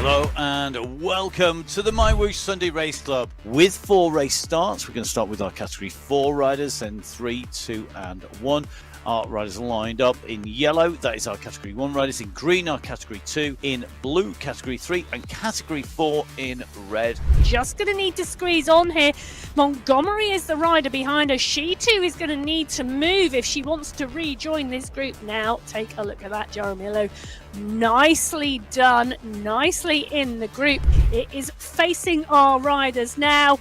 Hello and welcome to the MyWhoosh Sunday Race Club. With 4 race starts, we're going to start with our Category 4 riders, then 3, 2 and 1. Our riders are lined up in yellow, that is our Category 1 riders. In green, our Category 2. In blue, Category 3. And Category 4 in red. Just going to need to squeeze on here. Montgomery is the rider behind her. She too is going to need to move if she wants to rejoin this group. Now, take a look at that, Jaramillo. Nicely done, nicely in the group. It is facing our riders now.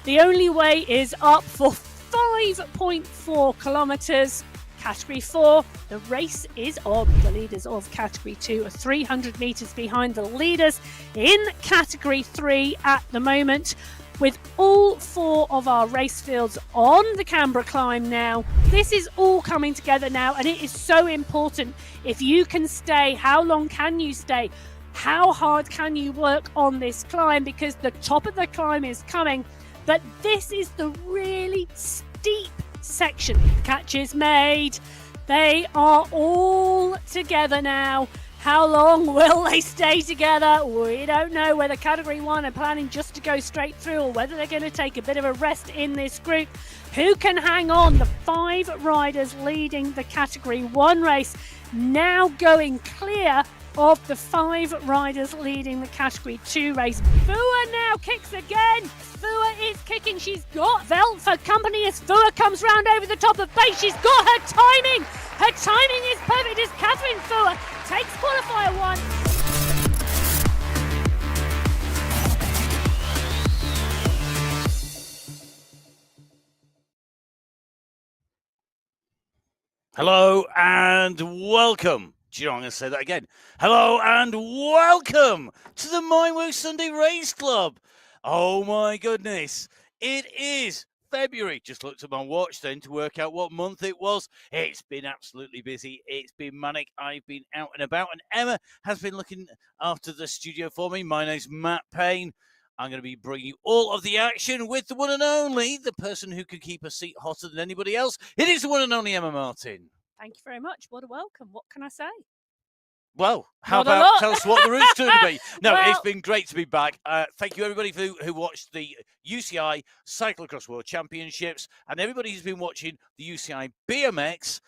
The only way is up for 5.4 kilometres. Category 4, the race is on. The leaders of Category 2 are 300 metres behind the leaders in Category 3 at the moment, with all 4 of our race fields on the Canberra climb now. This is all coming together now, and it is so important. If you can stay, how long can you stay? How hard can you work on this climb? Because the top of the climb is coming, but this is the really steep section. The catch is made. They are all together now. How long will they stay together? We don't know whether Category 1 are planning just to go straight through or whether they're going to take a bit of a rest in this group. Who can hang on? The 5 riders leading the Category 1 race now going clear of the 5 riders leading the Category 2 race. Fua now kicks again. Fua is kicking. She's got Velt for company as Fua comes round over the top of base. She's got her timing. Her timing is perfect as Catherine Fua takes qualifier 1. Hello and welcome. Do you know, I'm going to say that again. Hello and welcome to the MyWhoosh Sunday Race Club. Oh my goodness. It is February. Just looked at my watch then to work out what month it was. It's been absolutely busy. It's been manic. I've been out and about, and Emma has been looking after the studio for me. My name's Matt Payne. I'm going to be bringing you all of the action with the one and only, the person who can keep a seat hotter than anybody else. It is the one and only Emma Martin. Thank you very much. What a welcome. What can I say? Well, how about tell us what the route's going to be? No, It's been great to be back. Thank you, everybody who watched the UCI Cyclocross World Championships and everybody who's been watching the UCI BMX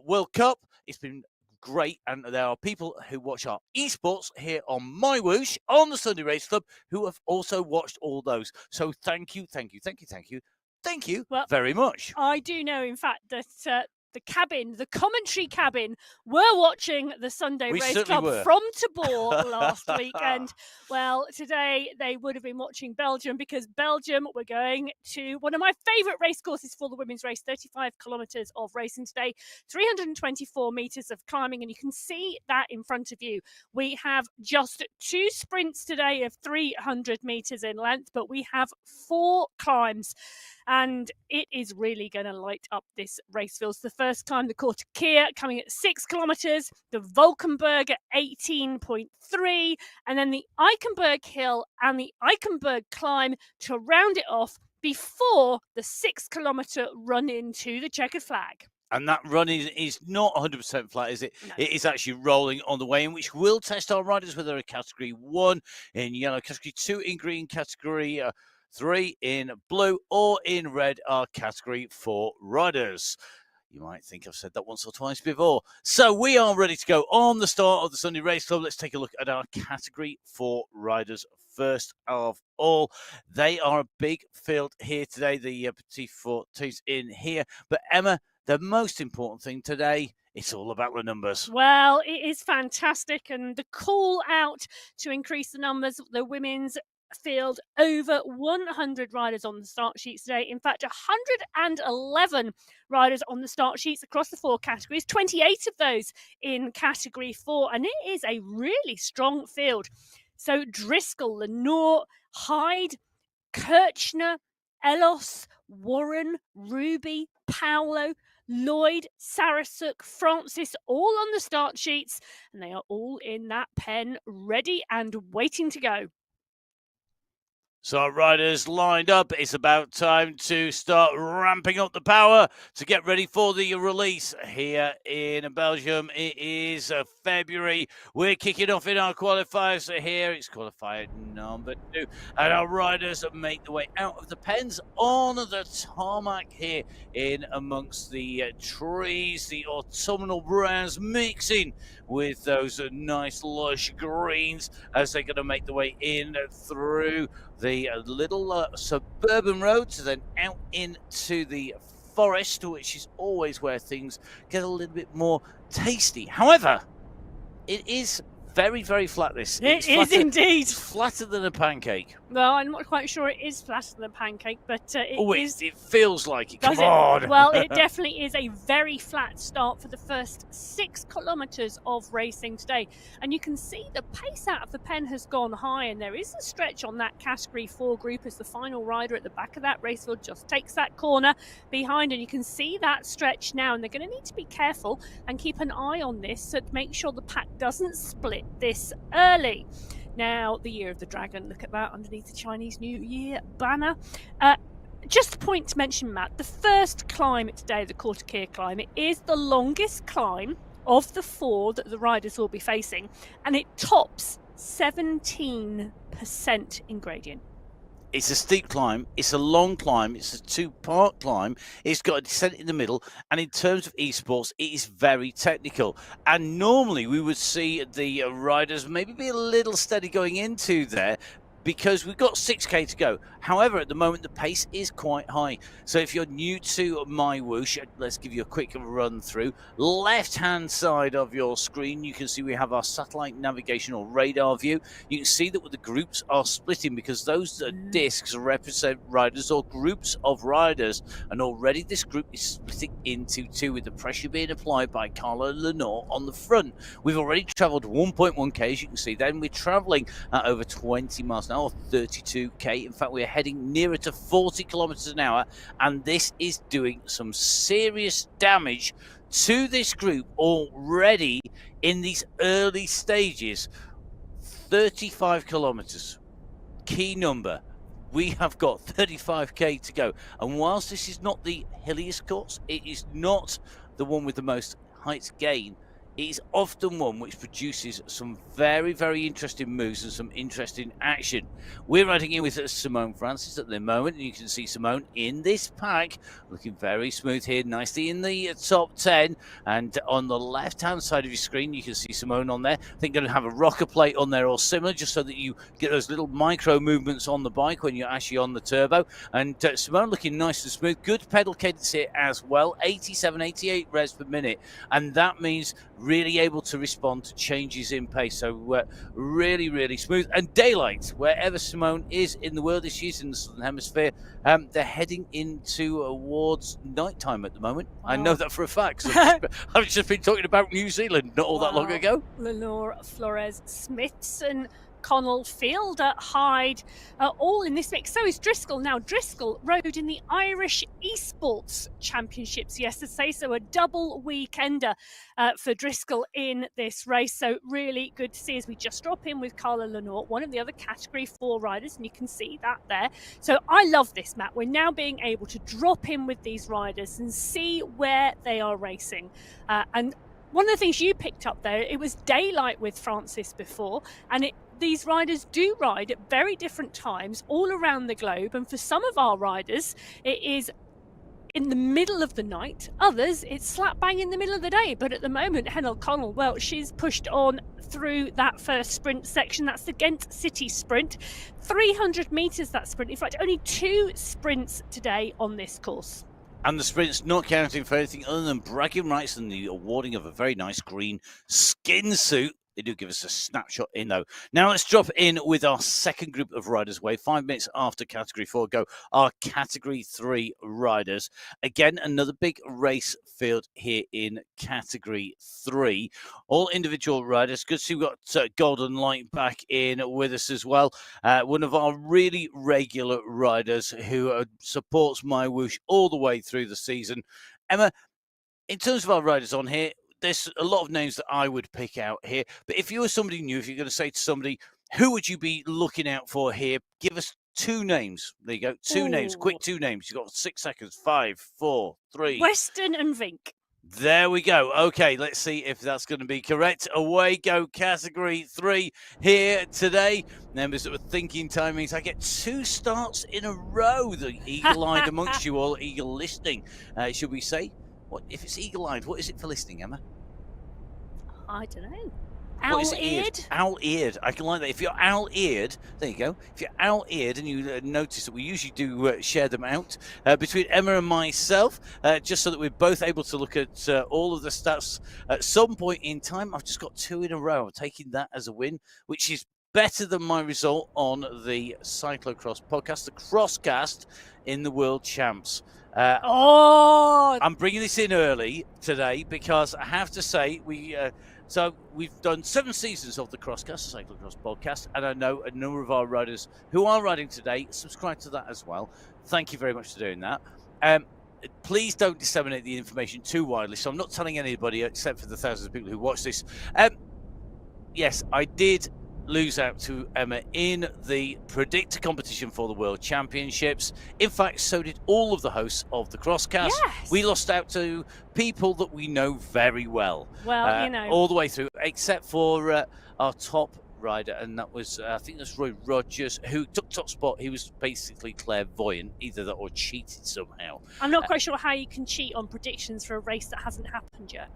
World Cup. It's been great, and there are people who watch our esports here on MyWhoosh on the Sunday Race Club who have also watched all those. So thank you very much. I do know, in fact, that the commentary cabin, were watching the Sunday Race Club from Tabor last weekend. Well, today they would have been watching Belgium, because Belgium were going to one of my favourite race courses for the women's race, 35 kilometres of racing today, 324 metres of climbing, and you can see that in front of you. We have just 2 sprints today of 300 metres in length, but we have 4 climbs. And it is really going to light up this race field. The first climb, the Kortekeer, coming at 6 kilometres, the Valkenburg at 18.3, and then the Eichenberg Hill and the Eichenberg climb to round it off before the 6 kilometre run into the checkered flag. And that run is not 100% flat, is it? No. It is actually rolling on the way, in which we'll test our riders, whether they're Category 1 in yellow, Category 2 in green, Category 3 in blue, or in red are Category 4 riders. You might think I've said that once or twice before. So we are ready to go on the start of the Sunday Race Club. Let's take a look at our Category 4 riders first of all. They are a big field here today, the Petit Fortis in here. But Emma, the most important thing today, it's all about the numbers. Well, it is fantastic. And the call out to increase the numbers, the women's field, over 100 riders on the start sheets today. In fact, 111 riders on the start sheets across the 4 categories, 28 of those in Category 4, and it is a really strong field. So Driscoll, Lenore, Hyde, Kirchner, Elos, Warren, Ruby, Paolo, Lloyd, Sarasuk, Francis, all on the start sheets, and they are all in that pen, ready and waiting to go. So our riders lined up. It's about time to start ramping up the power to get ready for the release here in Belgium. It is February. We're kicking off in our qualifiers. So here it's qualifier number 2. And our riders make their way out of the pens on the tarmac here in amongst the trees, the autumnal browns mixing with those nice lush greens as they're going to make their way in through the little suburban roads, then out into the forest, which is always where things get a little bit more tasty. However, it is very, very flat. It is indeed. It's flatter than a pancake. Well, I'm not quite sure it is flatter than a pancake, but it feels like it. Come on. Well, it definitely is a very flat start for the first 6 kilometres of racing today. And you can see the pace out of the pen has gone high, and there is a stretch on that Category 4 group as the final rider at the back of that race field just takes that corner behind, and you can see that stretch now. And they're going to need to be careful and keep an eye on this to make sure the pack doesn't split this early. Now, the Year of the Dragon, look at that underneath the Chinese New Year banner. Just a point to mention, Matt, the first climb today, the Kortekeer climb, it is the longest climb of the 4 that the riders will be facing, and it tops 17% in gradient. It's a steep climb, it's a long climb, it's a 2-part climb, it's got a descent in the middle, and in terms of esports, it is very technical. And normally we would see the riders maybe be a little steady going into there, because we've got 6K to go. However, at the moment, the pace is quite high. So if you're new to MyWhoosh, let's give you a quick run through. Left-hand side of your screen, you can see we have our satellite navigation or radar view. You can see that the groups are splitting because those discs represent riders or groups of riders. And already this group is splitting into 2 with the pressure being applied by Carla Lenore on the front. We've already travelled 1.1K, as you can see. Then we're travelling at over 20 miles an hour, 32K. In fact, we're heading nearer to 40 kilometers an hour, and this is doing some serious damage to this group already in these early stages. 35 kilometers, key number. We have got 35K to go, and whilst this is not the hilliest course, it is not the one with the most height gain. It is often one which produces some very, very interesting moves and some interesting action. We're riding in with Simone Francis at the moment, and you can see Simone in this pack, looking very smooth here, nicely in the top 10. And on the left-hand side of your screen, you can see Simone on there. I think going to have a rocker plate on there or similar, just so that you get those little micro movements on the bike when you're actually on the turbo. And Simone looking nice and smooth. Good pedal cadence here as well, 87, 88 revs per minute. And that means really able to respond to changes in pace. So really, really smooth. And daylight, wherever Simone is in the world, is used in the Southern Hemisphere. They're heading into towards nighttime at the moment. Wow. I know that for a fact. I've just been talking about New Zealand not all that long ago. Lenore, Flores, Smithson, Connell, Fielder, Hyde, all in this mix. So is Driscoll. Now, Driscoll rode in the Irish Esports Championships yesterday, so a double weekender for Driscoll in this race. So really good to see as we just drop in with Carla Lenore, one of the other Category 4 riders, and you can see that there. So I love this, Matt. We're now being able to drop in with these riders and see where they are racing. And one of the things you picked up there, it was daylight with Francis before, and these riders do ride at very different times all around the globe. And for some of our riders, it is in the middle of the night. Others, it's slap bang in the middle of the day. But at the moment, Hennel Connell, well, she's pushed on through that first sprint section. That's the Ghent City Sprint. 300 metres, that sprint. In fact, only 2 sprints today on this course. And the sprint's not counting for anything other than bragging rights and the awarding of a very nice green skin suit. They do give us a snapshot in, though. Now let's drop in with our second group of riders away. 5 minutes after Category 4 go, our Category 3 riders. Again, another big race field here in Category 3. All individual riders. Good to see we've got Golden Light back in with us as well. One of our really regular riders who supports MyWhoosh all the way through the season. Emma, in terms of our riders on here, there's a lot of names that I would pick out here. But if you were somebody new, if you're going to say to somebody, who would you be looking out for here? Give us two names. There you go. Two names. Quick two names. You've got 6 seconds. 5, 4, 3. Weston and Vink. There we go. Okay, let's see if that's going to be correct. Away go category 3 here today. Members that were thinking time means I get 2 starts in a row. The eagle-eyed amongst you all, eagle listening. Should we say? What if it's eagle-eyed? What is it for listening, Emma? I don't know. Owl-eared? Owl-eared. I can like that. If you're owl-eared, there you go. If you're owl-eared and you notice that we usually do share them out between Emma and myself, just so that we're both able to look at all of the stats at some point in time. I've just got 2 in a row. I'm taking that as a win, which is better than my result on the Cyclocross podcast, the Crosscast in the World Champs. I'm bringing this in early today because I have to say so we've done 7 seasons of the Crosscast, the Cyclocross podcast, and I know a number of our riders who are riding today subscribe to that as well. Thank you very much for doing that. Please don't disseminate the information too widely, so I'm not telling anybody except for the thousands of people who watch this. Yes, I did lose out to Emma in the predictor competition for the World Championships. In fact, so did all of the hosts of the Crosscast. Yes. We lost out to people that we know very well. Well, you know. All the way through, except for our top rider, and that was, I think that's Roy Rogers, who took top spot. He was basically clairvoyant, either that or cheated somehow. I'm not quite sure how you can cheat on predictions for a race that hasn't happened yet.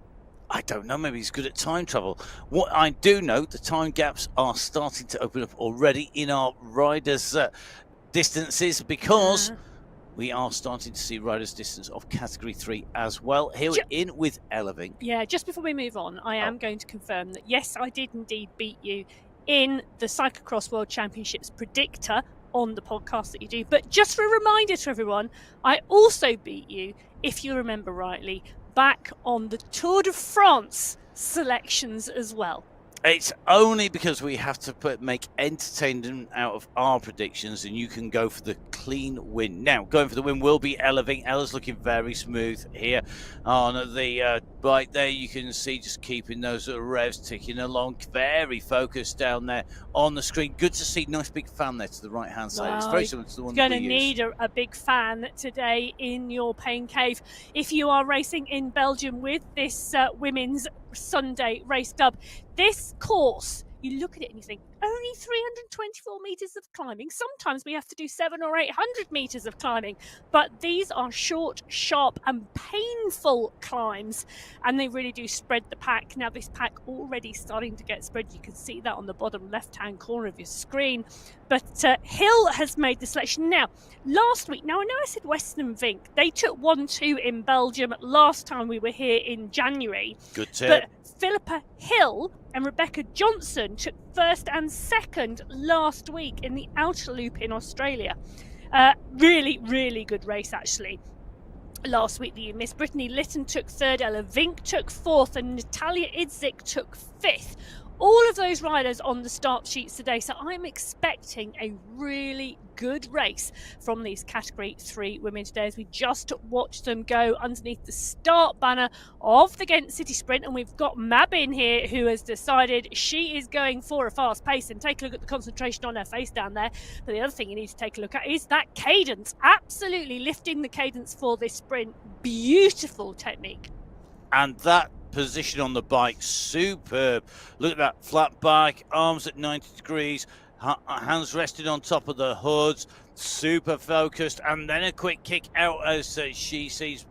I don't know, maybe he's good at time travel. What I do know, the time gaps are starting to open up already in our riders' distances, because we are starting to see riders' distance of Category 3 as well. Here we're in with Ella Vink. Yeah, just before we move on, I am going to confirm that, yes, I did indeed beat you in the Cyclocross World Championships predictor on the podcast that you do. But just for a reminder to everyone, I also beat you, if you remember rightly, back on the Tour de France selections as well. It's only because we have to make entertainment out of our predictions, and you can go for the clean win. Now, going for the win will be Ella Vink. Ella's looking very smooth here on the bike there. You can see just keeping those revs ticking along. Very focused down there on the screen. Good to see. Nice big fan there to the right-hand side. It's very similar to the one you're that going to need a big fan today in your pain cave. If you are racing in Belgium with this women's Sunday race club, this course, you look at it and you think, only 324 metres of climbing. Sometimes we have to do 700 or 800 metres of climbing, but these are short, sharp and painful climbs, and they really do spread the pack. Now, this pack already starting to get spread. You can see that on the bottom left-hand corner of your screen. But Hill has made the selection. Now, last week, now I know I said Weston and Vink, they took 1-2 in Belgium last time we were here in January. Good tip. But Philippa Hill and Rebecca Johnson took first and second last week in the outer loop in Australia. Really, really good race, actually. Last week that you missed, Brittany Litton took third, Ella Vink took fourth, and Natalia Idzik took fifth. All of those riders on the start sheets today, so I'm expecting a really good race from these Category 3 women today as we just watch them go underneath the start banner of the Ghent City Sprint. And we've got Mabin here who has decided she is going for a fast pace, and take a look at the concentration on her face down there. But the other thing you need to take a look at is that cadence, absolutely lifting the cadence for this sprint. Beautiful technique. And that position on the bike, superb. Look at that flat bike, arms at 90 degrees, hands resting on top of the hoods, super focused, and then a quick kick out as she sees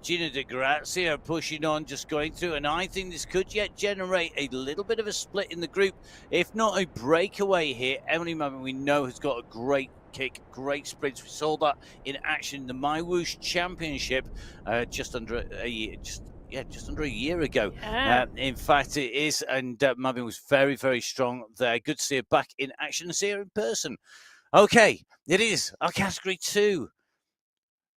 Gina Di Grazia pushing on, just going through, and I think this could yet generate a little bit of a split in the group, if not a breakaway here. Emily Mabin, we know, has got a great kick, great sprints. We saw that in action in the MyWhoosh Championship just under a year ago. Yeah. In fact, it is, and Mabin was very, very strong there. Good to see her back in action and see her in person. Okay, it is our Category 2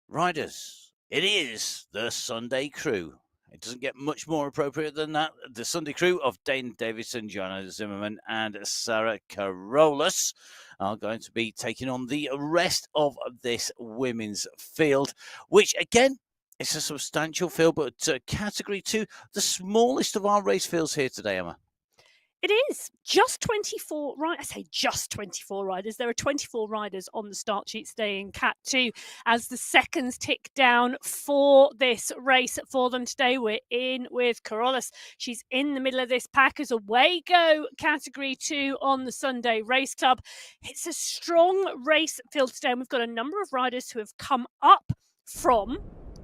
riders. It is the Sunday crew. It doesn't get much more appropriate than that. The Sunday crew of Dane Davidson, Joanna Zimmerman, and Sarah Carolus are going to be taking on the rest of this women's field, which, again, it's a substantial field, but Category 2, the smallest of our race fields here today, Emma. It is just 24, right? I say just 24 riders. There are 24 riders on the start sheet today in Cat 2 as the seconds tick down for this race for them today. We're in with Carolus. She's in the middle of this pack as away go Category 2 on the Sunday Race Club. It's a strong race field today, and we've got a number of riders who have come up from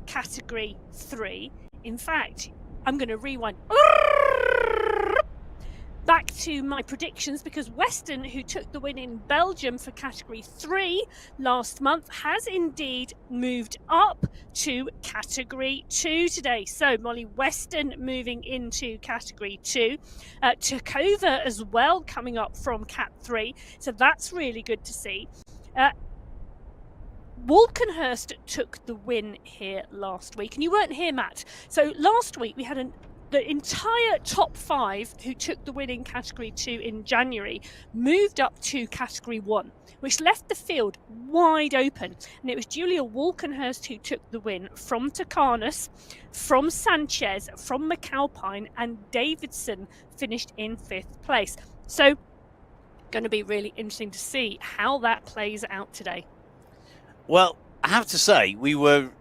Category 3. In fact, I'm going to rewind back to my predictions because Weston, who took the win in Belgium for Category 3 last month, has indeed moved up to Category 2 today. So Molly Weston moving into Category 2. Takova as well coming up from Cat 3. So that's really good to see. Walkenhurst took the win here last week, and you weren't here, Matt. So last week we had the entire top 5 who took the win in Category 2 in January moved up to Category 1, which left the field wide open. And it was Julia Walkenhurst who took the win from Takanus, from Sanchez, from McAlpine, and Davidson finished in 5th place. So going to be really interesting to see how that plays out today. Well, I have to say,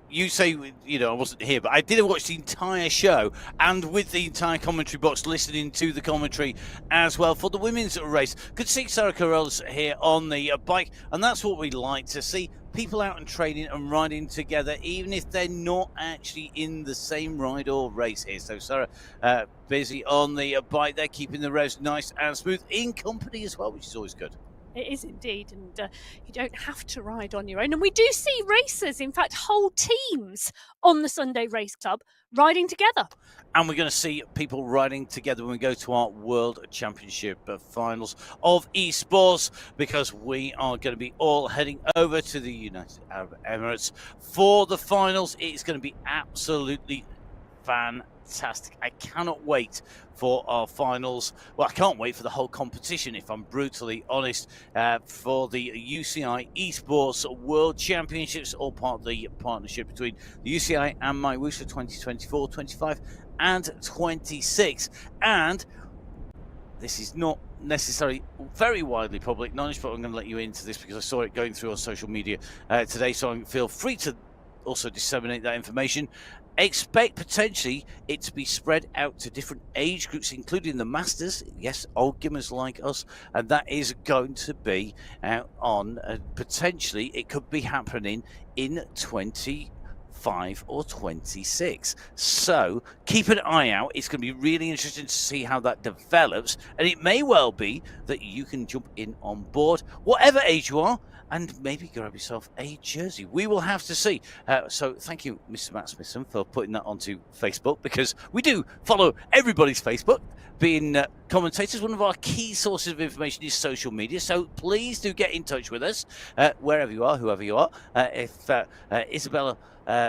you say, I wasn't here, but I did watch the entire show and with the entire commentary box, listening to the commentary as well for the women's race. Could see Sarah Carolus here on the bike, and that's what we like to see. People out and training and riding together, even if they're not actually in the same ride or race here. So Sarah busy on the bike there, keeping the revs nice and smooth, in company as well, which is always good. It is indeed, and you don't have to ride on your own. And we do see racers, in fact, whole teams on the Sunday Race Club riding together. And we're going to see people riding together when we go to our World Championship finals of esports, because we are going to be all heading over to the United Arab Emirates for the finals. It's going to be absolutely fantastic. I cannot wait for our finals. Well, I can't wait for the whole competition, if I'm brutally honest, for the UCI Esports World Championships, all part of the partnership between the UCI and MyWhoosh for 2024, 25 and 26. And this is not necessarily very widely public knowledge, but I'm going to let you into this because I saw it going through on social media today, so I feel free to also disseminate that information. Expect potentially it to be spread out to different age groups, including the masters, yes, old gamers like us, and that is going to be out on potentially it could be happening in 25 or 26. So keep an eye out. It's going to be really interesting to see how that develops, and it may well be that you can jump in on board, whatever age you are, and maybe grab yourself a jersey. We will have to see. So thank you, Mr. Matt Smithson, for putting that onto Facebook, because we do follow everybody's Facebook. Being commentators, one of our key sources of information is social media. So please do get in touch with us, wherever you are, whoever you are. If Isabella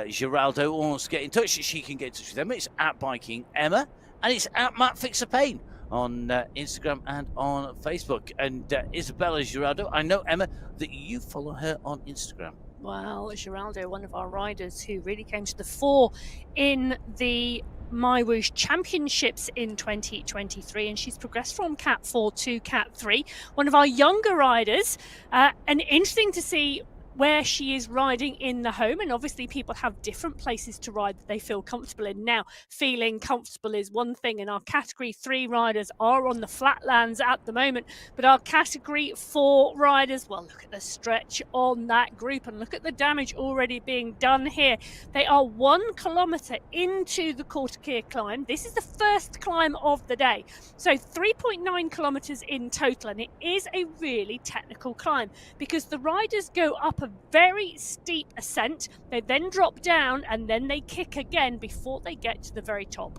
Giraldo wants to get in touch, she can get in touch with them. It's at Biking Emma, and it's at Matt Fixer Payne on Instagram and on Facebook. And Isabella Giraldo, I know, Emma, that you follow her on Instagram. Well, Giraldo, one of our riders who really came to the fore in the MyWhoosh Championships in 2023, and she's progressed from Cat 4 to Cat 3. One of our younger riders, and interesting to see where she is riding in the home, and obviously people have different places to ride that they feel comfortable in. Now, feeling comfortable is one thing, and our Category 3 riders are on the flatlands at the moment, but our Category 4 riders, well, look at the stretch on that group and look at the damage already being done here. They are 1 kilometre into the Kortekir climb. This is the first climb of the day, so 3.9 kilometres in total, and it is a really technical climb because the riders go up a very steep ascent, they then drop down, and then they kick again before they get to the very top.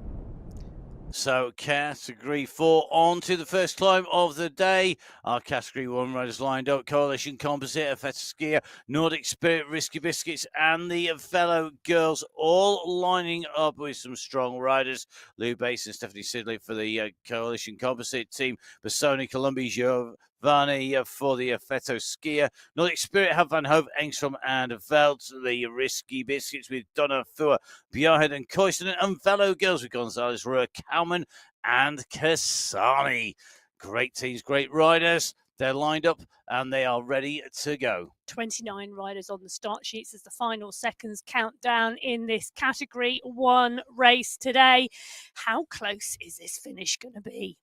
So Category 4 on to the first climb of the day. Our Category 1 riders lined up: Coalition Composite, Afetaskia, Nordic Spirit, Risky Biscuits, and the fellow girls, all lining up with some strong riders. Lou Bates and Stephanie Sidley for the Coalition Composite team. Bassoni, Columbia, Giovanni for the Feto Skier. Nordic Spirit have Van Hove, Engstrom, and Velt. The Risky Biscuits with Donna Fua, Bjarhead, and Koistinen. And fellow girls with Gonzalez, Rua, Kalman, and Kasani. Great teams, great riders. They're lined up and they are ready to go. 29 riders on the start sheets as the final seconds count down in this Category 1 race today. How close is this finish going to be?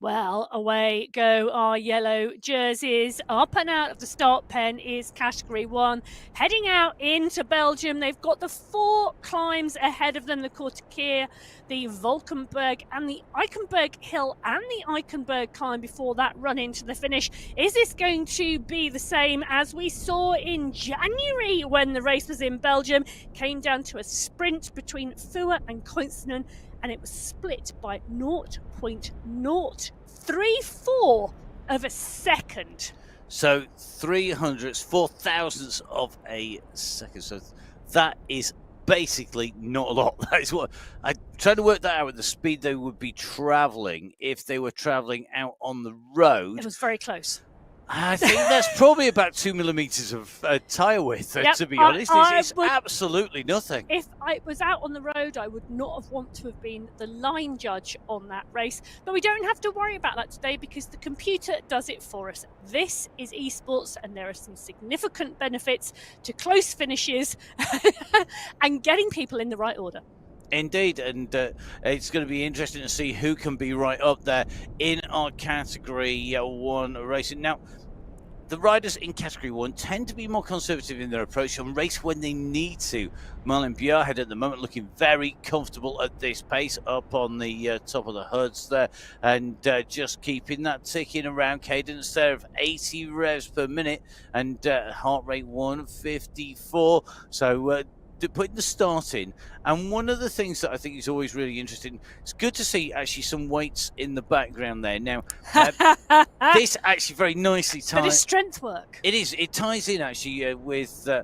Well, away go our yellow jerseys. Up and out of the start pen is Category 1. Heading out into Belgium, they've got the 4 climbs ahead of them, the Kortekeer, the Valkenburg and the Eichenberg Hill and the Eichenberg climb before that run into the finish. Is this going to be the same as we saw in January when the race was in Belgium? Came down to a sprint between Fua and Koinstenen, and it was split by 0.034 of a second. So 4,000ths of a second. So that is basically not a lot. That is what I tried to work that out at the speed they would be traveling if they were traveling out on the road. It was very close. I think that's probably about 2 millimeters of tyre width, to be honest. It's absolutely nothing. If I was out on the road, I would not have wanted to have been the line judge on that race. But we don't have to worry about that today because the computer does it for us. This is esports, and there are some significant benefits to close finishes and getting people in the right order. Indeed, and it's going to be interesting to see who can be right up there in our Category 1 racing. Now, the riders in Category 1 tend to be more conservative in their approach and race when they need to. Marlon Bjarhed at the moment looking very comfortable at this pace up on the top of the hoods there, and just keeping that ticking around cadence there of 80 revs per minute and heart rate 154. So putting the start in. And one of the things that I think is always really interesting, it's good to see actually some weights in the background there. Now, this actually very nicely ties. But it's strength work. It is. It ties in actually with a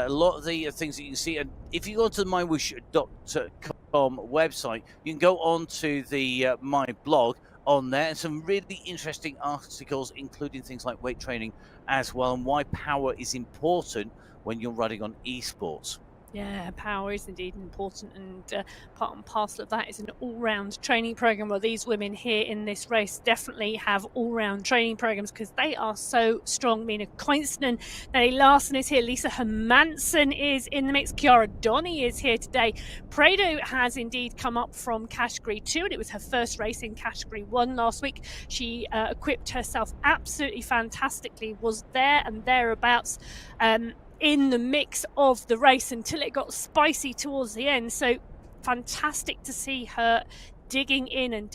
lot of the things that you can see. And if you go to the MyWhoosh.com website, you can go on to the my blog on there, and some really interesting articles, including things like weight training as well, and why power is important when you're riding on esports. Yeah, power is indeed important, and part and parcel of that is an all-round training program. Well, these women here in this race definitely have all-round training programs because they are so strong. Mina Koinstenen, Nelly Larsen is here, Lisa Hermansen is in the mix, Chiara Donny is here today. Prado has indeed come up from Category 2, and it was her first race in Category 1 last week. She equipped herself absolutely fantastically, was there and thereabouts in the mix of the race until it got spicy towards the end. So fantastic to see her digging in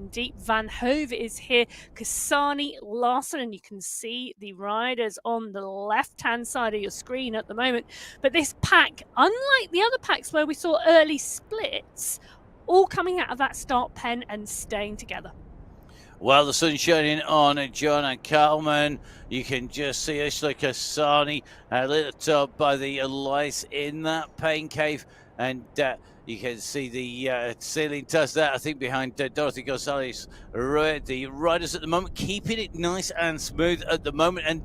deep. Van Hove is here, Kasani, Larsen, and you can see the riders on the left-hand side of your screen at the moment. But this pack, unlike the other packs where we saw early splits, all coming out of that start pen and staying together. Well, the sun's shining on John and Carmen. You can just see Ishla Kasani lit up by the lights in that pain cave. And you can see the ceiling test there, I think, behind Dorothy Gonzalez. The riders at the moment keeping it nice and smooth at the moment. And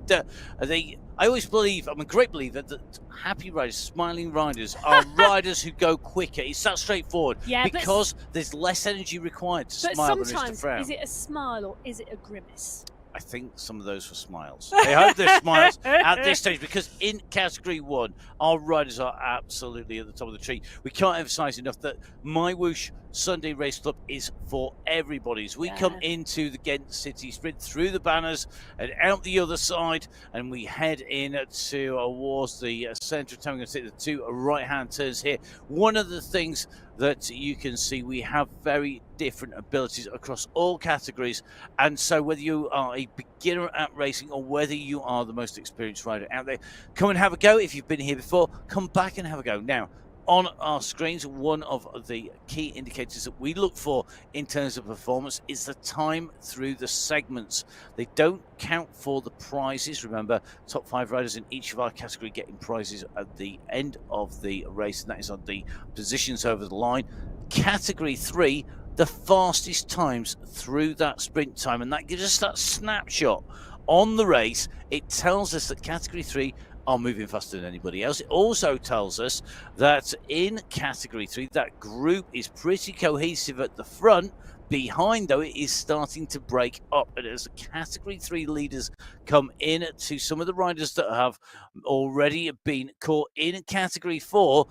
I always believe, I'm a great believer, that happy riders, smiling riders, are riders who go quicker. It's that straightforward. Yeah, because there's less energy required to smile than to frown. Is it a smile or is it a grimace? I think some of those were smiles. I hope they're smiles at this stage, because in Category 1, our riders are absolutely at the top of the tree. We can't emphasize enough that MyWhoosh Sunday Race Club is for everybody. As we come into the Ghent City Sprint, through the banners and out the other side, and we head in towards the centre of town. We're going to take the 2 right-hand turns here. One of the things that you can see, we have very different abilities across all categories, and so whether you are a beginner at racing or whether you are the most experienced rider out there, come and have a go. If you've been here before, come back and have a go. Now, on our screens, one of the key indicators that we look for in terms of performance is the time through the segments. They don't count for the prizes. Remember, top 5 riders in each of our category getting prizes at the end of the race, and that is on the positions over the line. Category 3, the fastest times through that sprint time, and that gives us that snapshot on the race. It tells us that Category 3 are moving faster than anybody else. It also tells us that in Category 3, that group is pretty cohesive at the front, behind, though, it is starting to break up. And as the Category 3 leaders come in to some of the riders that have already been caught in Category 4,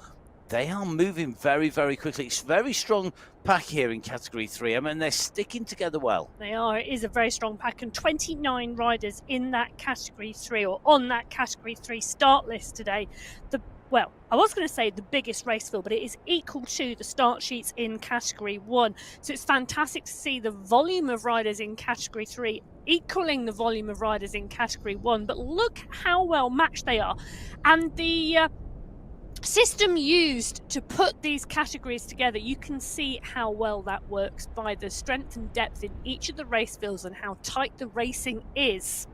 they are moving very, very quickly. It's a very strong pack here in Category 3, and they're sticking together well. They are. It is a very strong pack, and 29 riders in that Category 3 or on that Category 3 start list today. Well, I was going to say the biggest race field, but it is equal to the start sheets in Category 1. So it's fantastic to see the volume of riders in Category 3 equaling the volume of riders in Category 1. But look how well matched they are. And the system used to put these categories together, you can see how well that works by the strength and depth in each of the race fields and how tight the racing is.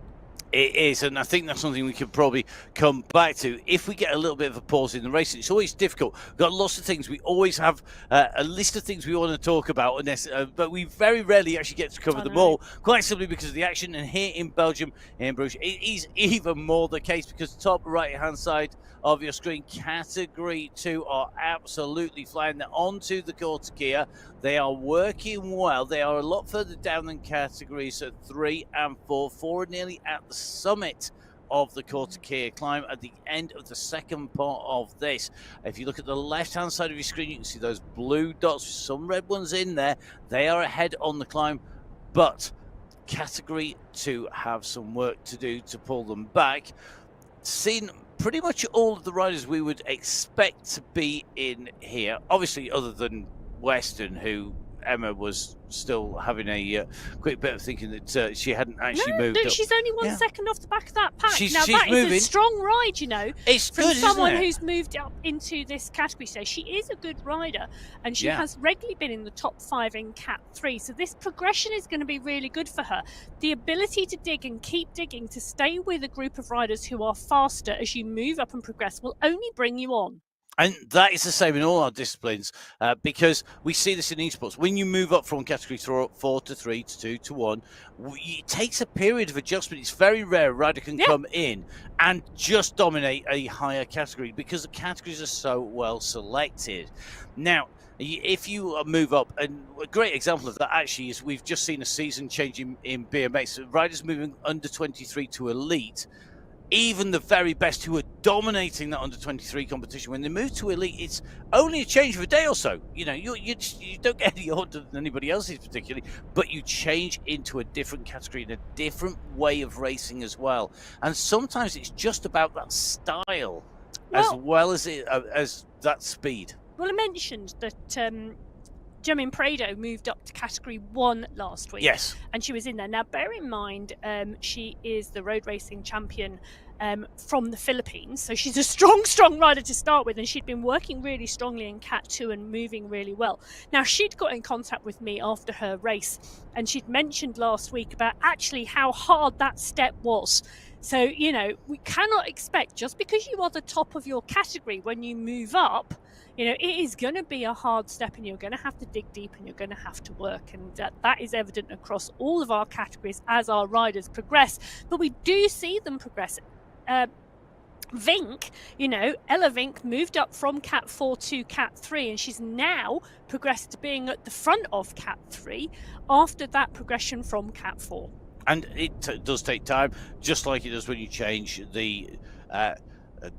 It is, and I think that's something we could probably come back to if we get a little bit of a pause in the racing. It's always difficult. We've got lots of things. We always have a list of things we want to talk about, but we very rarely actually get to cover them all, quite simply because of the action. And here in Belgium, in Bruges, it is even more the case because the top right-hand side of your screen, Category 2 are absolutely flying. They're onto the Qualifier. They are working well. They are a lot further down than Categories 3 and 4. 4 are nearly at the summit of the Qualifier climb at the end of the second part of this. If you look at the left-hand side of your screen, you can see those blue dots, some red ones in there. They are ahead on the climb, but Category 2 have some work to do to pull them back. Seen pretty much all of the riders we would expect to be in here, obviously other than Western, who Emma was still having a quick bit of thinking that she hadn't actually moved up. She's only 1 second off the back of that pack. She's that moving. is a strong ride, you know. It's from good, someone isn't it? who's moved up into this category. So she is a good rider, and she has regularly been in the top 5 in Cat 3. So this progression is going to be really good for her. The ability to dig and keep digging, to stay with a group of riders who are faster as you move up and progress, will only bring you on. And that is the same in all our disciplines, because we see this in esports. When you move up from Category 4 to 3 to 2 to 1, it takes a period of adjustment. It's very rare a rider can come in and just dominate a higher category because the categories are so well selected. Now, if you move up, and a great example of that actually is we've just seen a season change in BMX. Riders moving under 23 to elite. Even the very best who are dominating that under 23 competition, when they move to elite, it's only a change of a day or so. You know, you don't get any older than anybody else's particularly, but you change into a different category and a different way of racing as well. And sometimes it's just about that style as well as that speed. Well, I mentioned that Jamin Prado moved up to Category 1 last week. Yes. And she was in there. Now, bear in mind, she is the road racing champion from the Philippines. So she's a strong rider to start with. And she'd been working really strongly in Cat 2 and moving really well. Now, she'd got in contact with me after her race. And she'd mentioned last week about actually how hard that step was. So, you know, we cannot expect, just because you are the top of your category when you move up, you know, it is going to be a hard step and you're going to have to dig deep and you're going to have to work. And that is evident across all of our categories as our riders progress. But we do see them progress. Vink, you know, Ella Vink moved up from Cat 4 to Cat 3 and she's now progressed to being at the front of Cat 3 after that progression from Cat 4. And it does take time, just like it does when you change the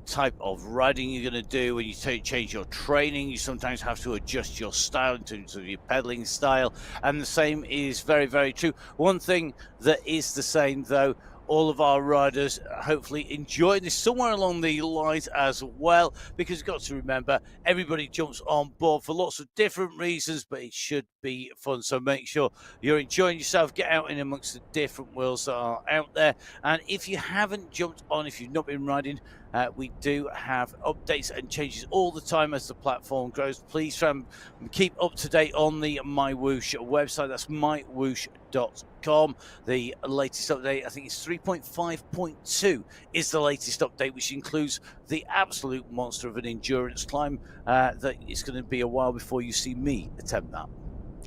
type of riding you're going to do. When you change your training, you sometimes have to adjust your style in terms of your pedaling style, and the same is very, very true. One thing that is the same, though, all of our riders hopefully enjoy this somewhere along the lines as well, because you've got to remember everybody jumps on board for lots of different reasons, but it should be fun. So make sure you're enjoying yourself, get out in amongst the different worlds that are out there. And if you haven't jumped on, if you've not been riding, we do have updates and changes all the time as the platform grows. Please keep up to date on the MyWhoosh website. That's mywhoosh.com. The latest update, I think it's 3.5.2 is the latest update, which includes the absolute monster of an endurance climb that it's going to be a while before you see me attempt that.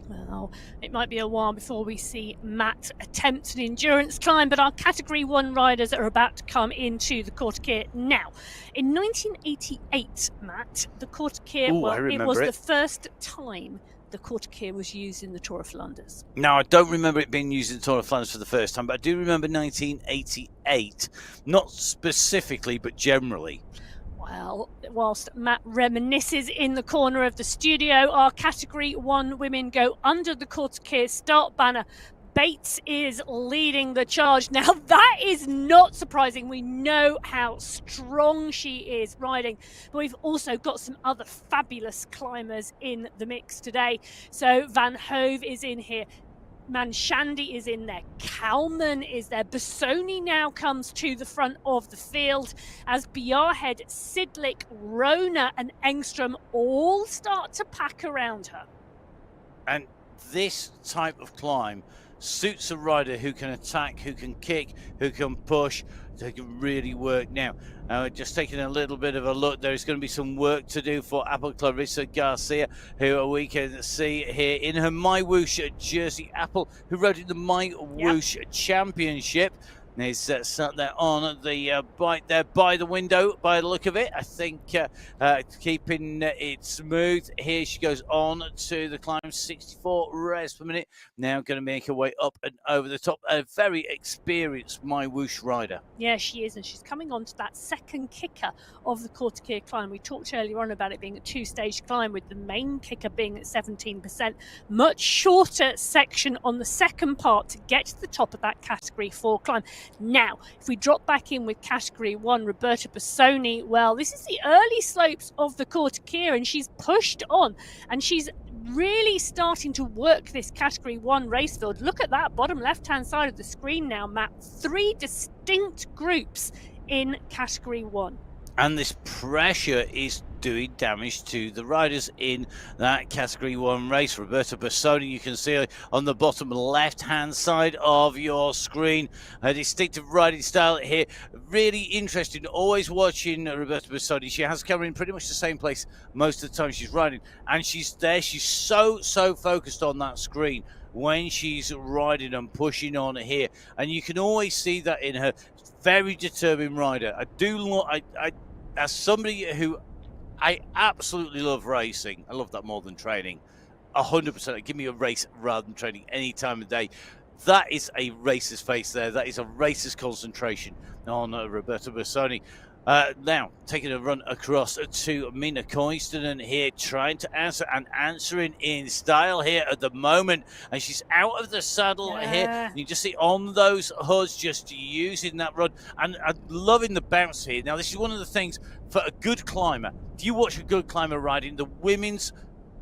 Well, it might be a while before we see Matt attempt an endurance climb, but our Category 1 riders are about to come into the Qualifier now. In 1988, Matt, the Qualifier, it was the first time the Quarter was used in the Tour of Flanders. Now, I don't remember it being used in the Tour of Flanders for the first time, but I do remember 1988, not specifically, but generally. Well, whilst Matt reminisces in the corner of the studio, our Category 1 women go under the Quarter start banner. Bates is leading the charge. Now, that is not surprising. We know how strong she is riding, but we've also got some other fabulous climbers in the mix today. So Van Hove is in here. Manshandi is in there. Kalman is there. Busoni now comes to the front of the field as Bjarhed, Sidlik, Rona and Engstrom all start to pack around her. And this type of climb suits a rider who can attack, who can kick, who can push. They can really work. Now, just taking a little bit of a look, there's going to be some work to do for Apple Clarissa Garcia, who we can see here in her MyWhoosh jersey. Apple, who rode in the MyWhoosh Championship, is sat there on the bike there by the window, by the look of it. I think keeping it smooth. Here she goes on to the climb, 64 reps per minute. Now going to make her way up and over the top. A very experienced MyWhoosh rider. Yeah, she is, and she's coming on to that second kicker of the Quarter climb. We talked earlier on about it being a two-stage climb with the main kicker being at 17%. Much shorter section on the second part to get to the top of that Category 4 climb. Now, if we drop back in with Category 1, Roberta Busoni, well, this is the early slopes of the Quarter and she's pushed on and she's really starting to work this Category 1 race field. Look at that bottom left-hand side of the screen now, Matt. 3 distinct groups in Category 1. And this pressure is doing damage to the riders in that Category 1 race. Roberta Busoni, you can see her on the bottom left-hand side of your screen. Her distinctive riding style here, really interesting. Always watching Roberta Busoni. She has come in pretty much the same place most of the time she's riding, and she's there. She's so focused on that screen when she's riding and pushing on here, and you can always see that in her. Very determined rider. As somebody who I absolutely love racing, I love that more than training. 100%. Give me a race rather than training any time of day. That is a racer's face there. That is a racer's concentration on Roberta Busoni. Now, taking a run across to Mina Koivunen here, trying to answer and answering in style here at the moment. And she's out of the saddle here. You just see on those hoods, just using that run. And I'm loving the bounce here. Now, this is one of the things for a good climber. If you watch a good climber riding, the women's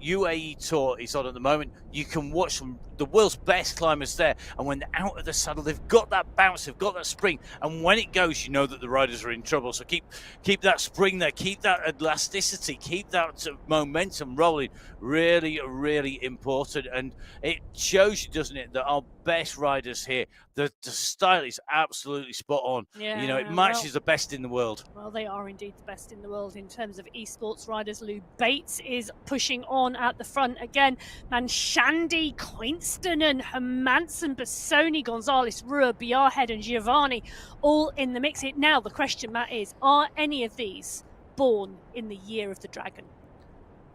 UAE Tour is on at the moment. You can watch the world's best climbers there, and when they're out of the saddle, they've got that bounce, they've got that spring, and when it goes, you know that the riders are in trouble. So keep that spring there, keep that elasticity, keep that momentum rolling. Really important, and it shows you, doesn't it, that our best riders here, the style is absolutely spot on. Yeah, you know, it matches the best in the world. Well, they are indeed the best in the world in terms of esports riders. Lou Bates is pushing on at the front again. Manshandi, Quinstonen, Hermansen, Busoni, Gonzalez, Rua, Bjarhed and Giovanni all in the mix. Now the question, Matt, is, are any of these born in the year of the dragon?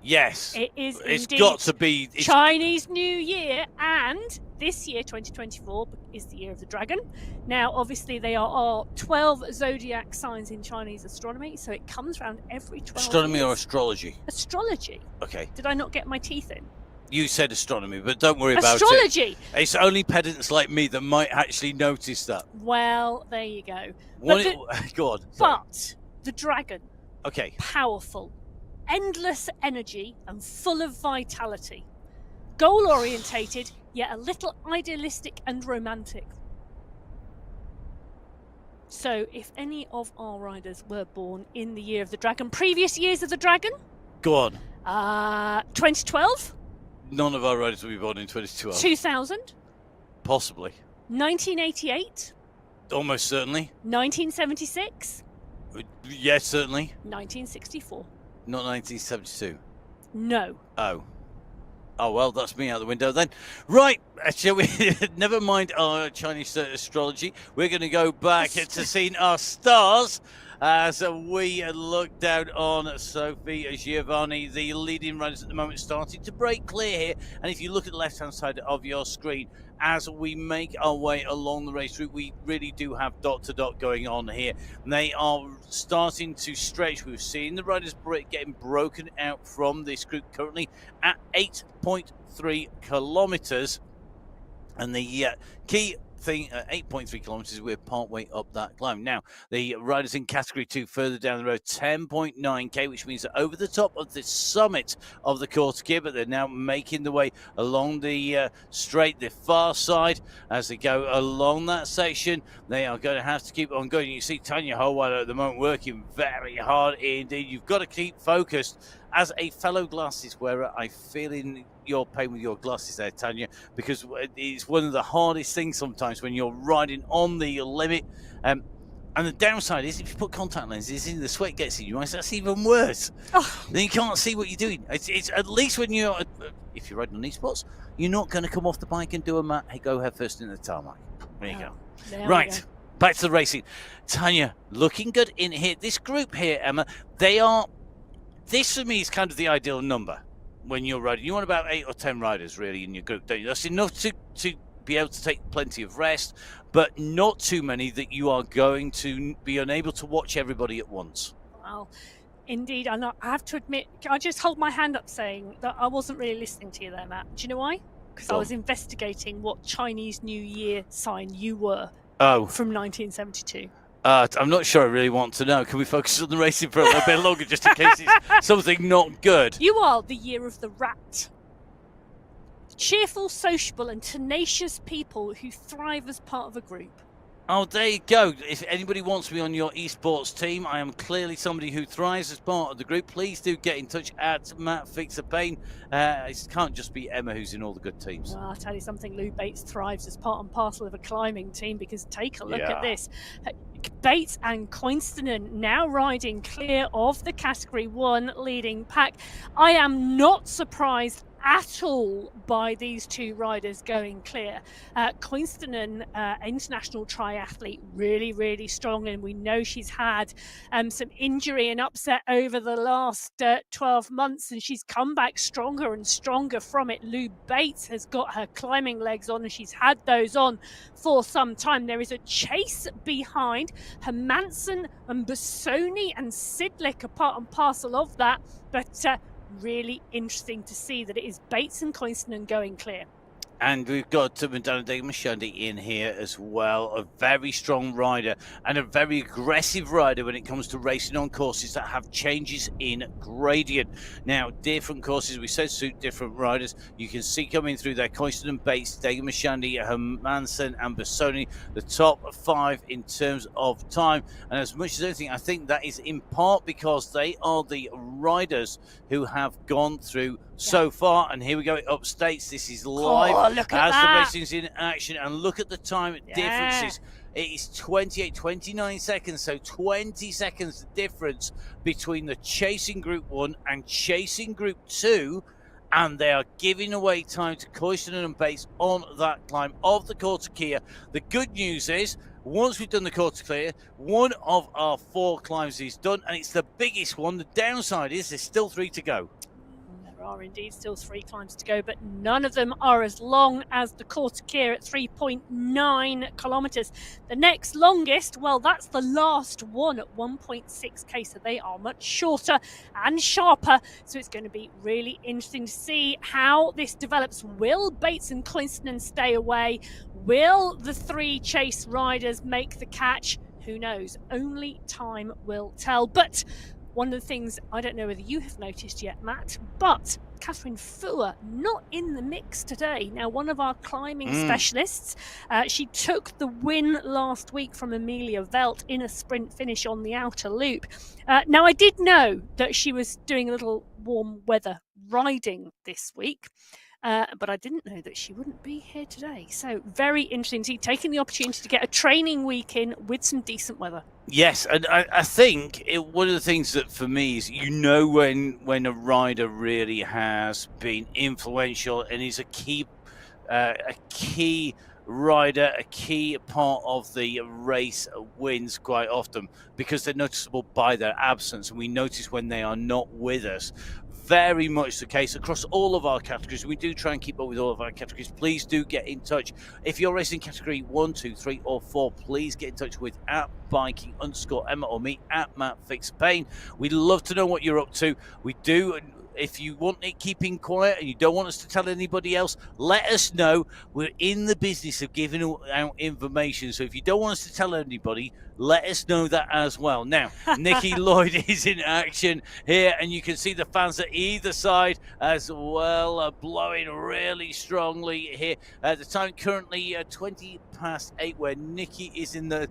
Yes. It is It's indeed got to be. Chinese New Year, and this year, 2024, is the year of the dragon. Now, obviously, they are 12 zodiac signs in Chinese astronomy, so it comes around every 12 Astronomy years. or astrology? Astrology. Okay. Did I not get my teeth in? You said astronomy, but don't worry about it. Astrology! It's only pedants like me that might actually notice that. Well, there you go. Go on. But the dragon, Okay. powerful, endless energy and full of vitality. Goal-orientated, yet a little idealistic and romantic. So, if any of our riders were born in the year of the dragon, previous years of the dragon? Go on. 2012? None of our riders will be born in 2012. 2000? Possibly. 1988? Almost certainly. 1976? Yes, certainly. 1964? Not 1972. No. Oh, well, that's me out the window then. Right, shall we? Never mind our Chinese astrology. We're going to go back to seeing our stars. As we look down on Sophie Giovanni, the leading riders at the moment starting to break clear here. And if you look at the left-hand side of your screen, as we make our way along the race route, we really do have dot-to-dot going on here. And they are starting to stretch. We've seen the riders getting broken out from this group currently at 8.3 kilometres. And the key thing, 8.3 kilometres, we're partway up that climb. Now, the riders in Category 2 further down the road, 10.9k, which means that over the top of the summit of the Corsica, but they're now making the way along the straight, the far side. As they go along that section, they are going to have to keep on going. You see Tanya Holweiler at the moment working very hard indeed. You've got to keep focused. As a fellow glasses wearer, I feel in your pain with your glasses there, Tanya, because it's one of the hardest things sometimes when you're riding on the limit. And the downside is if you put contact lenses in, the sweat gets in your eyes. That's even worse. Oh. Then you can't see what you're doing. It's at least when you're, if you're riding on these spots, you're not going to come off the bike and do a mat. Hey, go head first in the tarmac. There you go. There right, back to the racing. Tanya, looking good in here. This group here, Emma, this for me is kind of the ideal number when you're riding. You want about 8 or 10 riders really in your group, don't you? That's enough to be able to take plenty of rest, but not too many that you are going to be unable to watch everybody at once. Well, indeed, I have to admit, I just hold my hand up saying that I wasn't really listening to you there, Matt. Do you know why? Because I was investigating what Chinese New Year sign you were from 1972. I'm not sure I really want to know. Can we focus on the racing for a little bit longer just in case it's something not good? You are the year of the rat. Cheerful, sociable and tenacious people who thrive as part of a group. Oh, there you go. If anybody wants me on your esports team, I am clearly somebody who thrives as part of the group. Please do get in touch at Matt Fixer Payne. It can't just be Emma who's in all the good teams. Well, I'll tell you something, Lou Bates thrives as part and parcel of a climbing team, because take a look at this. Bates and Coinstonen now riding clear of the Category 1 leading pack. I am not surprised at all by these two riders going clear. Coinstonen, international triathlete, really strong, and we know she's had some injury and upset over the last 12 months, and she's come back stronger and stronger from it. Lou Bates has got her climbing legs on, and she's had those on for some time. There is a chase behind. Hermansen and Bassoni and Sidlick are part and parcel of that, but really interesting to see that it is Bates and Coinstonen going clear. And we've got Madonna Degmashandi in here as well, a very strong rider and a very aggressive rider when it comes to racing on courses that have changes in gradient. Now, different courses, we said, suit different riders. You can see coming through there, Coinstonen, Bates, Degmashandi, Hermansen and Bassoni, the top 5 in terms of time. And as much as anything, I think that is in part because they are the riders who have gone through so far. And here we go, upstates. This is live look at as that. the racing's in action, and look at the time differences. It is 29 seconds, so 20 seconds difference between the chasing Group 1 and chasing Group 2, and they are giving away time to Coinstonen and Bates on that climb of the Corsica. The good news is, once we've done the Corsica, one of our 4 climbs is done, and it's the biggest one. The downside is there's still 3 to go. There are indeed still 3 climbs to go, but none of them are as long as the Corsica at 3.9 kilometres. The next longest, well, that's the last one at 1.6k, so they are much shorter and sharper. So it's going to be really interesting to see how this develops. Will Bates and Coinstonen stay away? Will the 3 chase riders make the catch? Who knows? Only time will tell. But one of the things, I don't know whether you have noticed yet, Matt, but Catherine Fuhr not in the mix today. Now, one of our climbing specialists, she took the win last week from Amelia Velt in a sprint finish on the outer loop. Now, I did know that she was doing a little warm weather riding this week, but I didn't know that she wouldn't be here today. So very interesting to see, taking the opportunity to get a training week in with some decent weather. Yes, and I think one of the things that for me is, you know, when a rider really has been influential and is a key rider a key part of the race wins quite often because they're noticeable by their absence, and we notice when they are not with us. Very much the case across all of our categories. We do try and keep up with all of our categories. Please do get in touch. If you're racing category 1, 2, 3, or 4, please get in touch with @biking_Emma or me @MattFixPayne. We'd love to know what you're up to. We do. If you want it keeping quiet and you don't want us to tell anybody else, let us know. We're in the business of giving out information. So if you don't want us to tell anybody, let us know that as well. Now, Nikki Lloyd is in action here, and you can see the fans at either side as well blowing really strongly here. The time currently 20 past 8, where Nikki is in the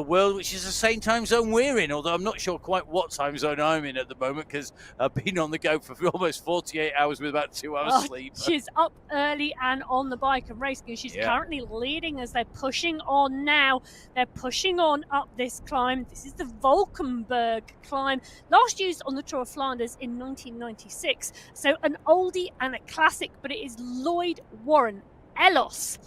world, which is the same time zone we're in, although I'm not sure quite what time zone I'm in at the moment because I've been on the go for almost 48 hours with about 2 hours sleep. She's up early and on the bike and racing. She's currently leading as they're pushing on now. They're pushing on up this climb. This is the Valkenburg climb, last used on the Tour of Flanders in 1996. So an oldie and a classic, but it is Lloyd, Warren, Elos,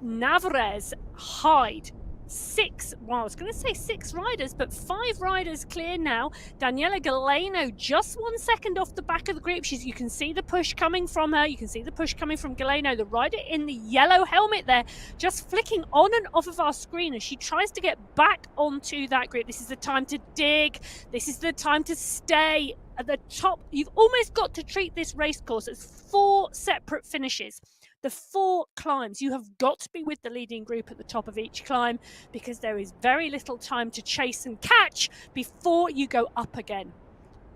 Navarez, Hyde. I was going to say 6 riders, but 5 riders clear now. Daniela Galeno just 1 second off the back of the group. You can see the push coming from her. You can see the push coming from Galeno, the rider in the yellow helmet there, just flicking on and off of our screen as she tries to get back onto that group. This is the time to dig. This is the time to stay at the top. You've almost got to treat this race course as 4 separate finishes. The 4 climbs, you have got to be with the leading group at the top of each climb because there is very little time to chase and catch before you go up again.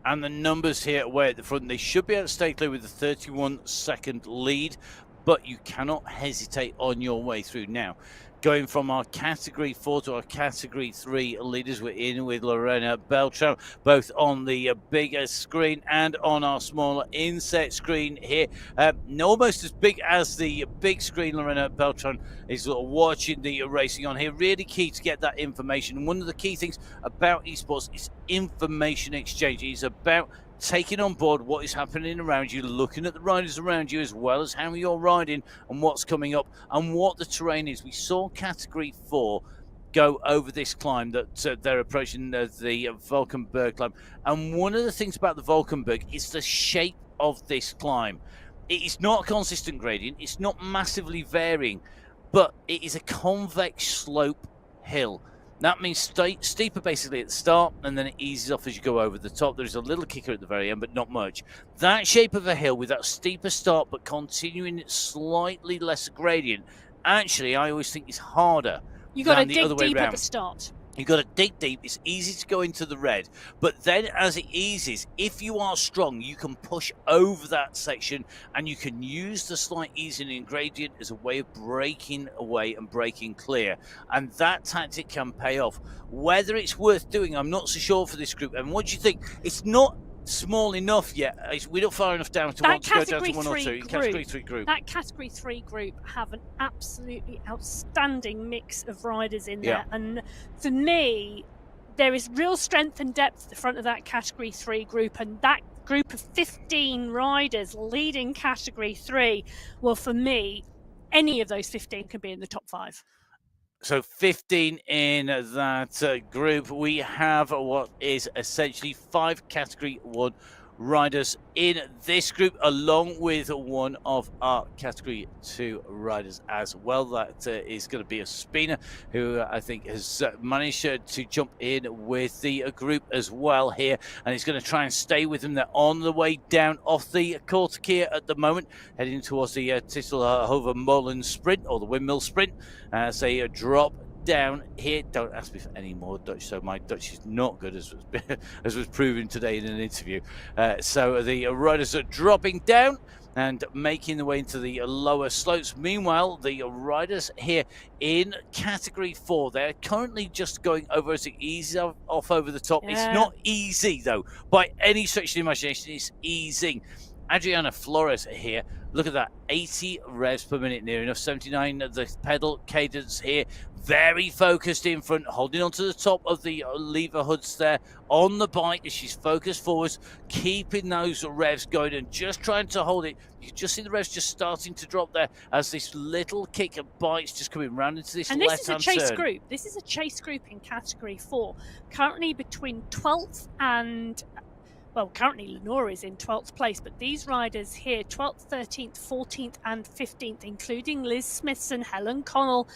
And the numbers here away at the front, they should be able to stay clear with a 31-second lead, but you cannot hesitate on your way through. Now, going from our Category 4 to our Category 3 leaders, we're in with Lorena Beltran, both on the bigger screen and on our smaller inset screen here. Almost as big as the big screen, Lorena Beltran is watching the racing on here. Really key to get that information. And one of the key things about esports is information exchange. It's about taking on board what is happening around you, looking at the riders around you as well as how you're riding and what's coming up and what the terrain is. We saw Category 4 go over this climb that they're approaching the Valkenburg climb, and one of the things about the Valkenburg is the shape of this climb. It is not a consistent gradient, it's not massively varying, but it is a convex slope hill. That means steeper basically at the start, and then it eases off as you go over the top. There's a little kicker at the very end, but not much. That shape of a hill with that steeper start, but continuing slightly less gradient, actually, I always think is harder. You got to dig deep at the start. You've got to dig deep. It's easy to go into the red, but then as it eases, if you are strong, you can push over that section and you can use the slight easing in gradient as a way of breaking away and breaking clear. And that tactic can pay off. Whether it's worth doing, I'm not so sure for this group. And what do you think? It's not small enough yet. We're not far enough down to want to go down to 1 or 2. Category 3 group. That Category 3 group have an absolutely outstanding mix of riders in there. And for me, there is real strength and depth at the front of that Category 3 group, and that group of 15 riders leading Category 3, well, for me, any of those 15 can be in the top 5. So 15 in that group. We have what is essentially 5 Category 1 riders in this group, along with one of our Category 2 riders as well. That is going to be a Spina, who I think has managed to jump in with the group as well here, and he's going to try and stay with them. They're on the way down off the Kortekeer at the moment, heading towards the Tisselhoven Molen sprint, or the windmill sprint, as they drop down here. Don't ask me for any more Dutch, so my Dutch is not good, as was proven today in an interview. So the riders are dropping down and making their way into the lower slopes. Meanwhile, the riders here in Category 4, they're currently just going over as it eases off over the top. It's not easy, though, by any stretch of the imagination. It's easing. Adriana Flores here. Look at that, 80 revs per minute, near enough. 79 the pedal cadence here. Very focused in front, holding onto the top of the lever hoods there on the bike as she's focused forwards, keeping those revs going and just trying to hold it. You can just see the revs just starting to drop there as this little kick of bikes just coming round into this left-hand turn. And this is a chase group. This is a chase group in Category 4, currently between 12th and... Well, currently Lenore is in 12th place, but these riders here, 12th, 13th, 14th and 15th, including Liz Smithson, Helen Connell,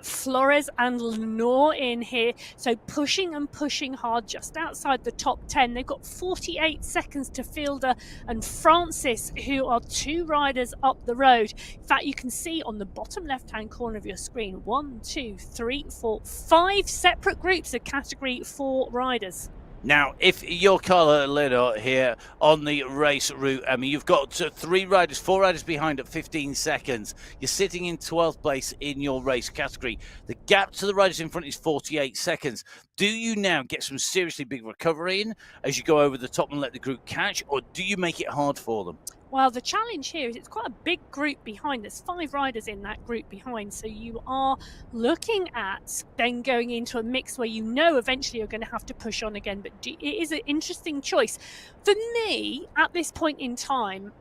Flores and Lenore in here. So pushing and pushing hard just outside the top 10. They've got 48 seconds to Fielder and Francis, who are 2 riders up the road. In fact, you can see on the bottom left-hand corner of your screen, 1, 2, 3, 4, 5 separate groups of Category 4 riders. Now, if you're Carla Lino here on the race route, I mean, you've got 4 riders behind at 15 seconds. You're sitting in 12th place in your race category. The gap to the riders in front is 48 seconds. Do you now get some seriously big recovery in as you go over the top and let the group catch, or do you make it hard for them? Well, the challenge here is it's quite a big group behind. There's 5 riders in that group behind. So you are looking at then going into a mix where you know eventually you're going to have to push on again. But it is an interesting choice. For me, at this point in time,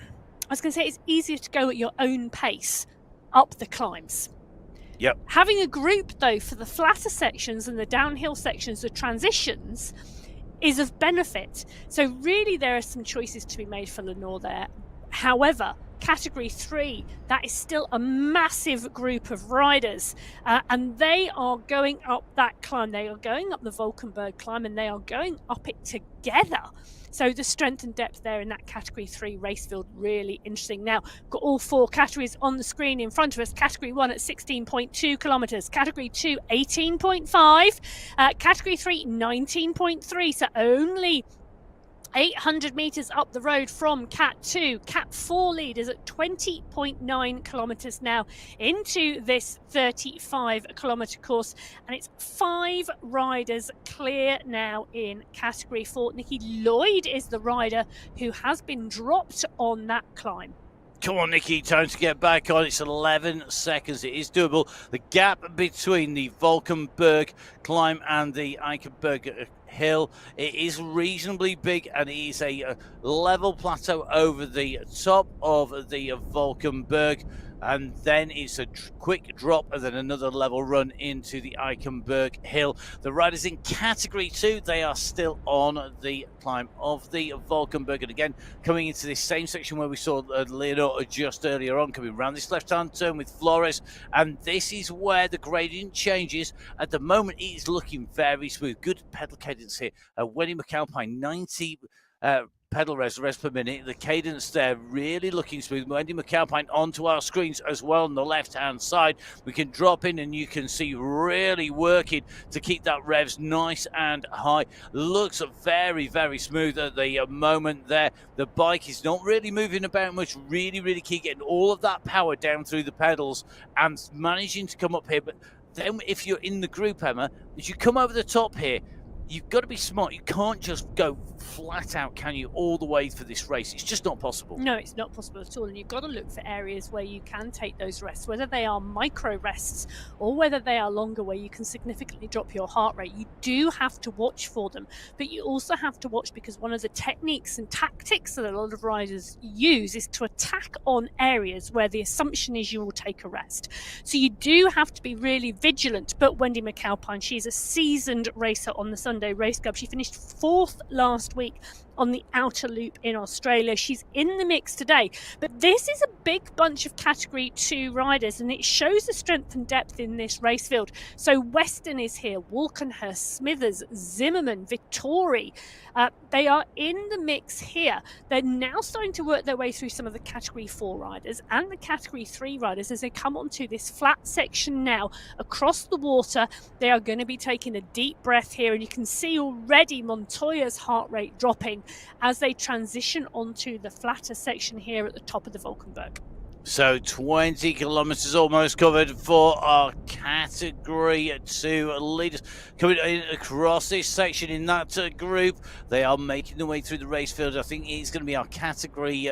I was going to say it's easier to go at your own pace up the climbs. Yep. Having a group, though, for the flatter sections and the downhill sections, the transitions, is of benefit. So really there are some choices to be made for Lenore there. However, Category 3, that is still a massive group of riders, and they are going up that climb. They are going up the Valkenburg climb, and they are going up it together. So the strength and depth there in that Category 3 race field, really interesting. Now, got all 4 categories on the screen in front of us. Category 1 at 16.2 kilometres. Category 2, 18.5. Category 3, 19.3. So only 800 metres up the road from Cat 2. Cat 4 lead is at 20.9 kilometres now into this 35 kilometre course, and it's 5 riders clear now in Category 4. Nikki Lloyd is the rider who has been dropped on that climb. Come on, Nikki, time to get back on. It's 11 seconds. It is doable. The gap between the Valkenburg climb and the Eichenberg hill, it is reasonably big, and it is a level plateau over the top of the Valkenburg, and then it's a quick drop and then another level run into the Eichenberg hill. The riders in Category 2, they are still on the climb of the Valkenburg, and again coming into this same section where we saw Leonor just earlier on, coming around this left-hand turn with Flores, and this is where the gradient changes. At the moment it is looking very smooth. Good pedal cadence here. Wendy McAlpine, 90 pedal revs per minute. The cadence there really looking smooth. Wendy McAlpine onto our screens as well on the left-hand side. We can drop in and you can see really working to keep that revs nice and high. Looks very, very smooth at the moment there. The bike is not really moving about much. Really key getting all of that power down through the pedals and managing to come up here. But then if you're in the group, Emma, as you come over the top here, you've got to be smart. You can't just go flat out, can you, all the way for this race? It's just not possible. No, it's not possible at all. And you've got to look for areas where you can take those rests, whether they are micro rests or whether they are longer, where you can significantly drop your heart rate. You do have to watch for them, but you also have to watch, because one of the techniques and tactics that a lot of riders use is to attack on areas where the assumption is you will take a rest. So you do have to be really vigilant. But Wendy McAlpine, she's a seasoned racer on the Sunday Race Club. She finished 4th last week on the outer loop in Australia. She's in the mix today, but this is a big bunch of Category 2 riders, and it shows the strength and depth in this race field. So Weston is here, Walkenhurst, Smithers, Zimmerman, Vittori. They are in the mix here. They're now starting to work their way through some of the Category 4 riders and the Category 3 riders as they come onto this flat section now across the water. They are going to be taking a deep breath here, and you can see already Montoya's heart rate dropping as they transition onto the flatter section here at the top of the Valkenburg. So 20 kilometers almost covered for our category 2 leaders coming in across this section in that group. They are making their way through the race field. I think it's going to be our category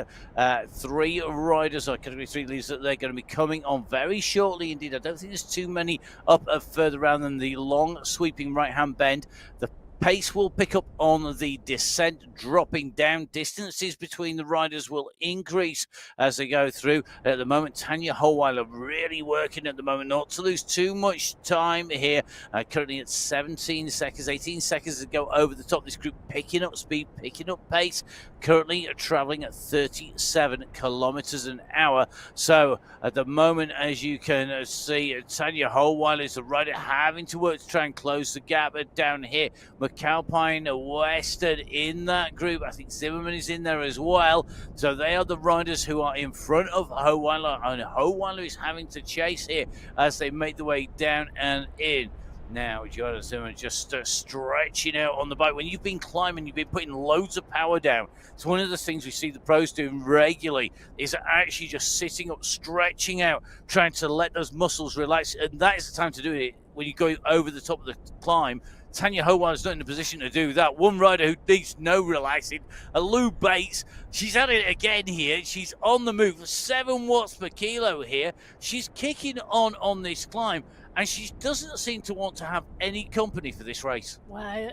3 riders, our category 3 leaders that they're going to be coming on very shortly indeed. I don't think there's too many up further around than the long sweeping right hand bend. The pace will pick up on the descent, dropping down. Distances between the riders will increase as they go through. At the moment, Tanya Holweiler really working at the moment, not to lose too much time here. Currently at 17 seconds, 18 seconds to go over the top. This group picking up speed, picking up pace. Currently traveling at 37 kilometers an hour. So at the moment, as you can see, Tanya Holweiler is the rider having to work to try and close the gap down here. McAlpine Western in that group. I think Zimmerman is in there as well. So they are the riders who are in front of Holweiler, and Holweiler is having to chase here as they make their way down and in. Now, Jordan Zimmerman just stretching out on the bike. When you've been climbing, you've been putting loads of power down. It's one of the things we see the pros doing regularly is actually just sitting up, stretching out, trying to let those muscles relax. And that is the time to do it when you go over the top of the climb. Tanya Holweiler's not in a position to do that. One rider who needs no relaxing, Lou Bates. She's at it again here. She's on the move. 7 watts per kilo here. She's kicking on this climb, and she doesn't seem to want to have any company for this race. Well,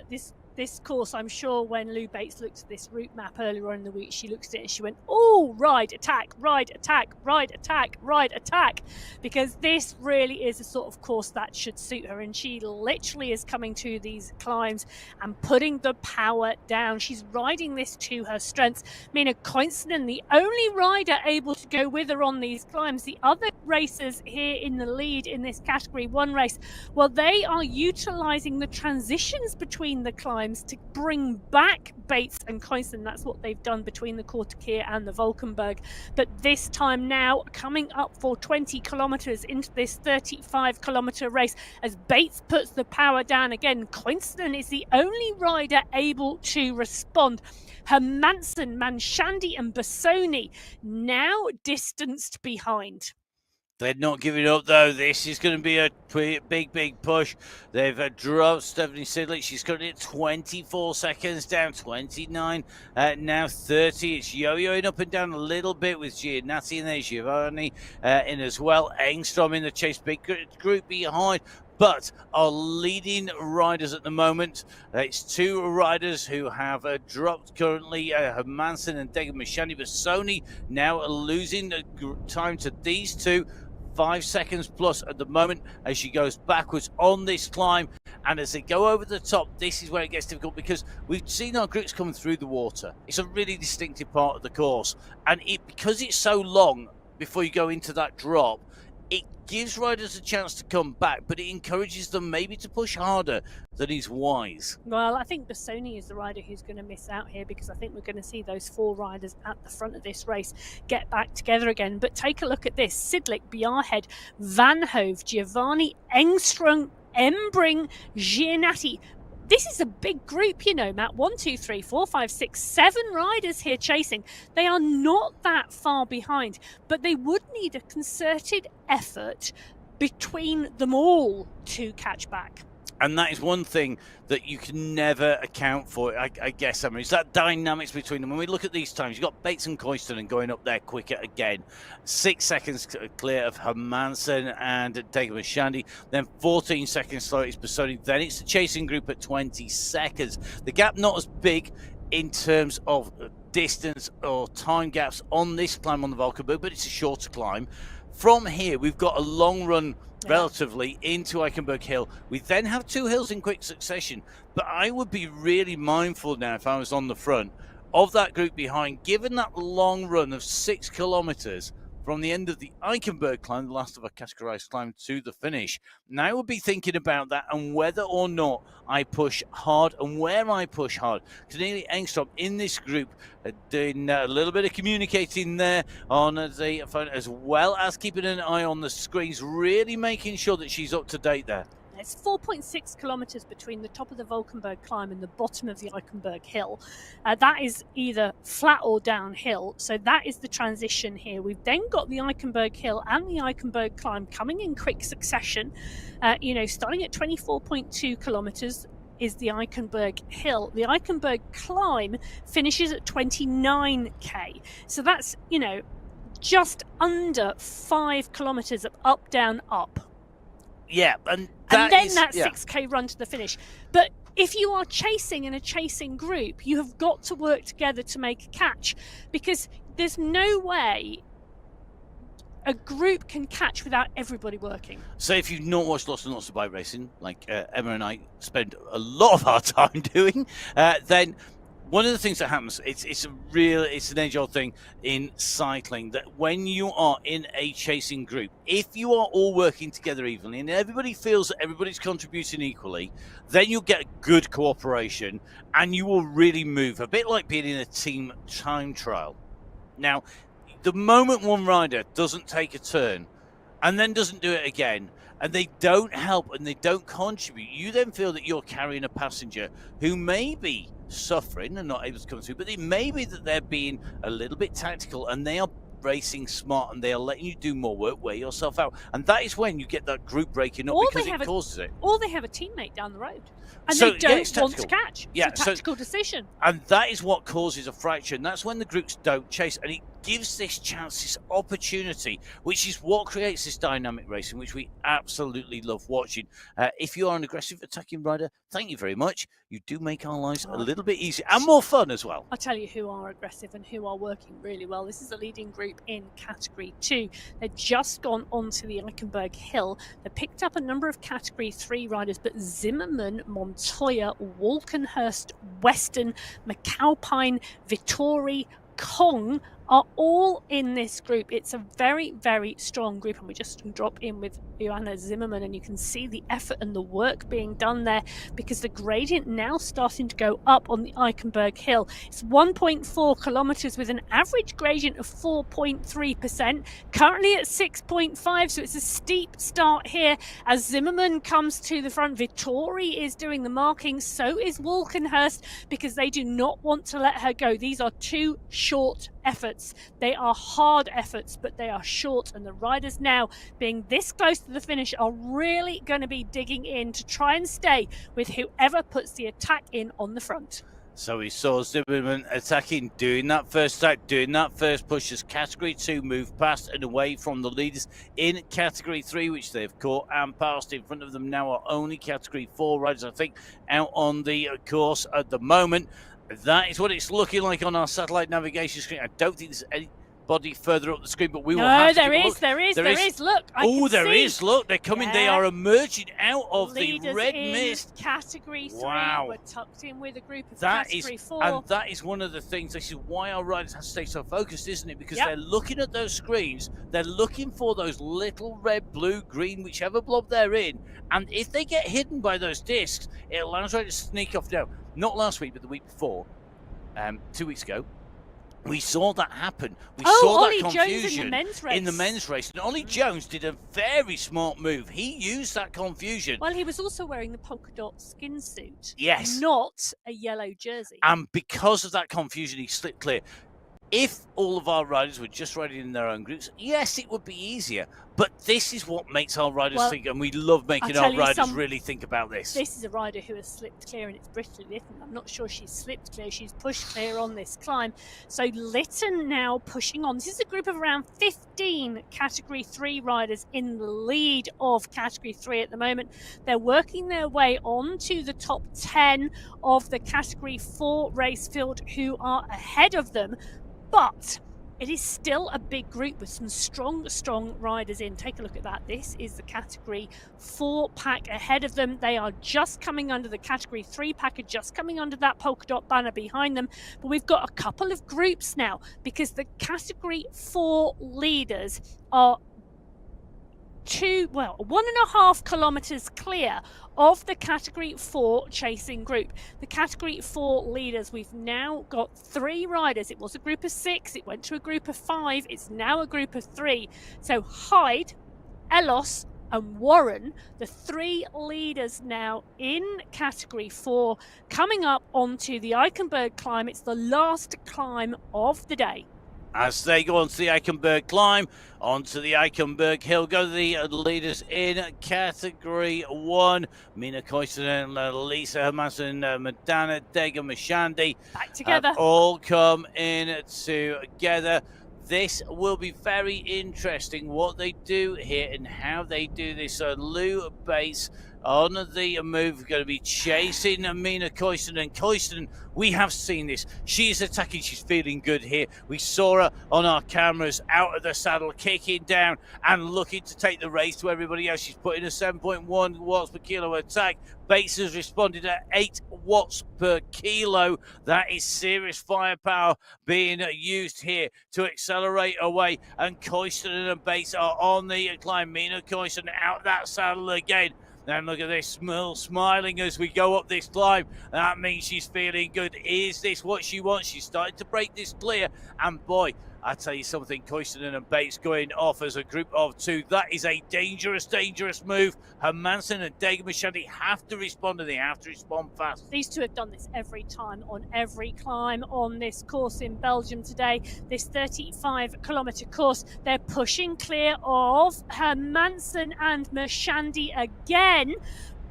this course, I'm sure when Lou Bates looked at this route map earlier on in the week, she looked at it and she went, oh, ride, attack, ride, attack, ride, attack, ride, attack. Because this really is a sort of course that should suit her. And she literally is coming to these climbs and putting the power down. She's riding this to her strengths. Mina Koinstinen, the only rider able to go with her on these climbs. The other racers here in the lead in this category 1 race, well, they are utilizing the transitions between the climbs to bring back Bates and Koinstinen. That's what they've done between the Kortekeer and the Valkenburg. But this time now, coming up for 20 kilometers into this 35-kilometer race, as Bates puts the power down again, Koinstinen is the only rider able to respond. Hermansen, Manshandi and Bassoni now distanced behind. They're not giving up, though. This is going to be a big push. They've dropped Stephanie Sidley. She's currently at 24 seconds down, 29, now 30. It's yo-yoing up and down a little bit with Giannatti in there, Giovanni in as well. Engstrom in the chase, big group behind. But our leading riders at the moment, it's 2 riders who have dropped currently, Hermansen and Dega Mishani. Bassoni now losing time to these 2. 5 seconds plus at the moment as she goes backwards on this climb. And as they go over the top, this is where it gets difficult because we've seen our groups coming through the water. It's a really distinctive part of the course. And because it's so long before you go into that drop, it gives riders a chance to come back, but it encourages them maybe to push harder than is wise. Well, I think Bassoni is the rider who's going to miss out here because I think we're going to see those 4 riders at the front of this race get back together again. But take a look at this. Sidlik, Bjarhead, Van Hove, Giovanni, Engstrom, Embring, Giannatti. This is a big group, you know, Matt. 1, 2, 3, 4, 5, 6, 7 riders here chasing. They are not that far behind, but they would need a concerted effort between them all to catch back. And that is one thing that you can never account for, I guess. I mean, it's that dynamics between them. When we look at these times, you've got Bates and Koinstinen going up there quicker again. 6 seconds clear of Hermansen and Dega Shandy. Then 14 seconds slower is Bassoni. Then it's the chasing group at 20 seconds. The gap not as big in terms of distance or time gaps on this climb on the Valkenburg, but it's a shorter climb. From here, we've got a long run relatively into Eichenberg Hill. We then have 2 hills in quick succession, but I would be really mindful now if I was on the front of that group behind, given that long run of 6 kilometers from the end of the Eichenberg climb, the last of a categorized climb, to the finish. Now I would be thinking about that and whether or not I push hard and where I push hard. Cornelia Engstrom in this group doing a little bit of communicating there on the phone, as well as keeping an eye on the screens, really making sure that she's up to date there. It's 4.6 kilometers between the top of the Valkenburg climb and the bottom of the Eichenberg hill. That is either flat or downhill. So that is the transition here. We've then got the Eichenberg hill and the Eichenberg climb coming in quick succession. Starting at 24.2 kilometers is the Eichenberg hill. The Eichenberg climb finishes at 29k. So that's, just under 5 kilometers of up, down, up. Yeah, and then that 6k run to the finish. But if you are chasing in a chasing group, you have got to work together to make a catch, because there's no way a group can catch without everybody working. So if you've not watched lots and lots of bike racing, like Emma and I spend a lot of our time doing, then one of the things that happens, it's an age-old thing in cycling, that when you are in a chasing group, if you are all working together evenly and everybody feels that everybody's contributing equally, then you'll get good cooperation and you will really move, a bit like being in a team time trial. Now, the moment one rider doesn't take a turn and then doesn't do it again, and they don't help and they don't contribute, you then feel that you're carrying a passenger who may be suffering and not able to come through, but it may be that they're being a little bit tactical and they are racing smart and they are letting you do more work, wear yourself out. And that is when you get that group breaking up, because it causes it. Or they have a teammate down the road and they don't want to catch. Yeah, it's a tactical decision. And that is what causes a fracture. And that's when the groups don't chase. And it gives this chance, this opportunity, which is what creates this dynamic racing, which we absolutely love watching. If you are an aggressive attacking rider, thank you very much. You do make our lives a little bit easier and more fun as well. I'll tell you who are aggressive and who are working really well. This is the leading group in Category 2. They've just gone onto the Eichenberg Hill. They picked up a number of Category 3 riders, but Zimmerman, Montoya, Walkenhurst, Weston, McAlpine, Vittori, Kong are all in this group. It's a very, very strong group, and we just drop in with Joanna Zimmerman and you can see the effort and the work being done there, because the gradient now starting to go up on the Eichenberg Hill. It's 1.4 kilometers with an average gradient of 4.3%, currently at 6.5, so it's a steep start here as Zimmerman comes to the front. Vittori is doing the marking, so is Walkenhurst, because they do not want to let her go. These are two short efforts. They are hard efforts, but they are short, and the riders now, being this close to the finish, are really going to be digging in to try and stay with whoever puts the attack in on the front. So we saw Zimmerman attacking, doing that first attack, doing that first push as Category 2 moved past and away from the leaders in Category 3, which they've caught and passed. In front of them now are only Category 4 riders, I think, out on the course at the moment. That is what it's looking like on our satellite navigation screen. I don't think there's anybody further up the screen, but we will have to there is. Look, there is. Look, they're coming. Yeah. They are emerging out of Leaders the red in mist. Category 3. Wow. We're tucked in with a group of Category 4. And that is one of the things. This is why our riders have to stay so focused, isn't it? Because they're looking at those screens. They're looking for those little red, blue, green, whichever blob they're in. And if they get hidden by those discs, it allows them to sneak off. Now, not last week, but the week before. 2 weeks ago, we saw that happen. We saw Ollie that confusion Jones in the men's race. And Ollie Jones did a very smart move. He used that confusion. Well, he was also wearing the polka dot skin suit. Yes. Not a yellow jersey. And because of that confusion, he slipped clear. If all of our riders were just riding in their own groups, yes, it would be easier. But this is what makes our riders think, and we love making our riders really think about this. This is a rider who has slipped clear, and it's Brittany Lytton. I'm not sure she's slipped clear. She's pushed clear on this climb. So Lytton now pushing on. This is a group of around 15 Category 3 riders in the lead of Category 3 at the moment. They're working their way on to the top 10 of the Category 4 race field, who are ahead of them. But it is still a big group with some strong riders in. Take a look at that. This is the Category 4 pack ahead of them. They are just coming under the Category 3 pack, are just coming under that polka dot banner behind them. But we've got a couple of groups now, because the Category 4 leaders are 1.5 kilometers clear of the Category 4 chasing group. The Category 4 leaders, we've now got 3 riders. It was a group of 6, it went to a group of 5, it's now a group of 3. So Hyde, Elos, and Warren, the 3 leaders now in Category 4, coming up onto the Eichenberg climb. It's the last climb of the day. As they go onto the Eichenberg climb, onto the Eichenberg hill, go the leaders in Category 1. Mina Koivunen, Lisa Hermansen, Madana, Dega, Mashandi. Back together. All come in together. This will be very interesting what they do here and how they do this. Lou Bates on the move, going to be chasing Mina Koivunen. Koivunen, we have seen this. She's attacking. She's feeling good here. We saw her on our cameras out of the saddle, kicking down and looking to take the race to everybody else. She's putting a 7.1 watts per kilo attack. Bates has responded at 8 watts per kilo. That is serious firepower being used here to accelerate away. And Koivunen and Bates are on the climb. Mina Koivunen out that saddle again. And look at this, smiling as we go up this climb. That means she's feeling good. Is this what she wants? She's starting to break this clear. And boy, I tell you something, Koivunen and Bates going off as a group of 2. That is a dangerous, dangerous move. Hermansen and Dega have to respond, and they have to respond fast. These 2 have done this every time on every climb on this course in Belgium today. This 35-kilometre course, they're pushing clear of Hermansen and Mashandi again,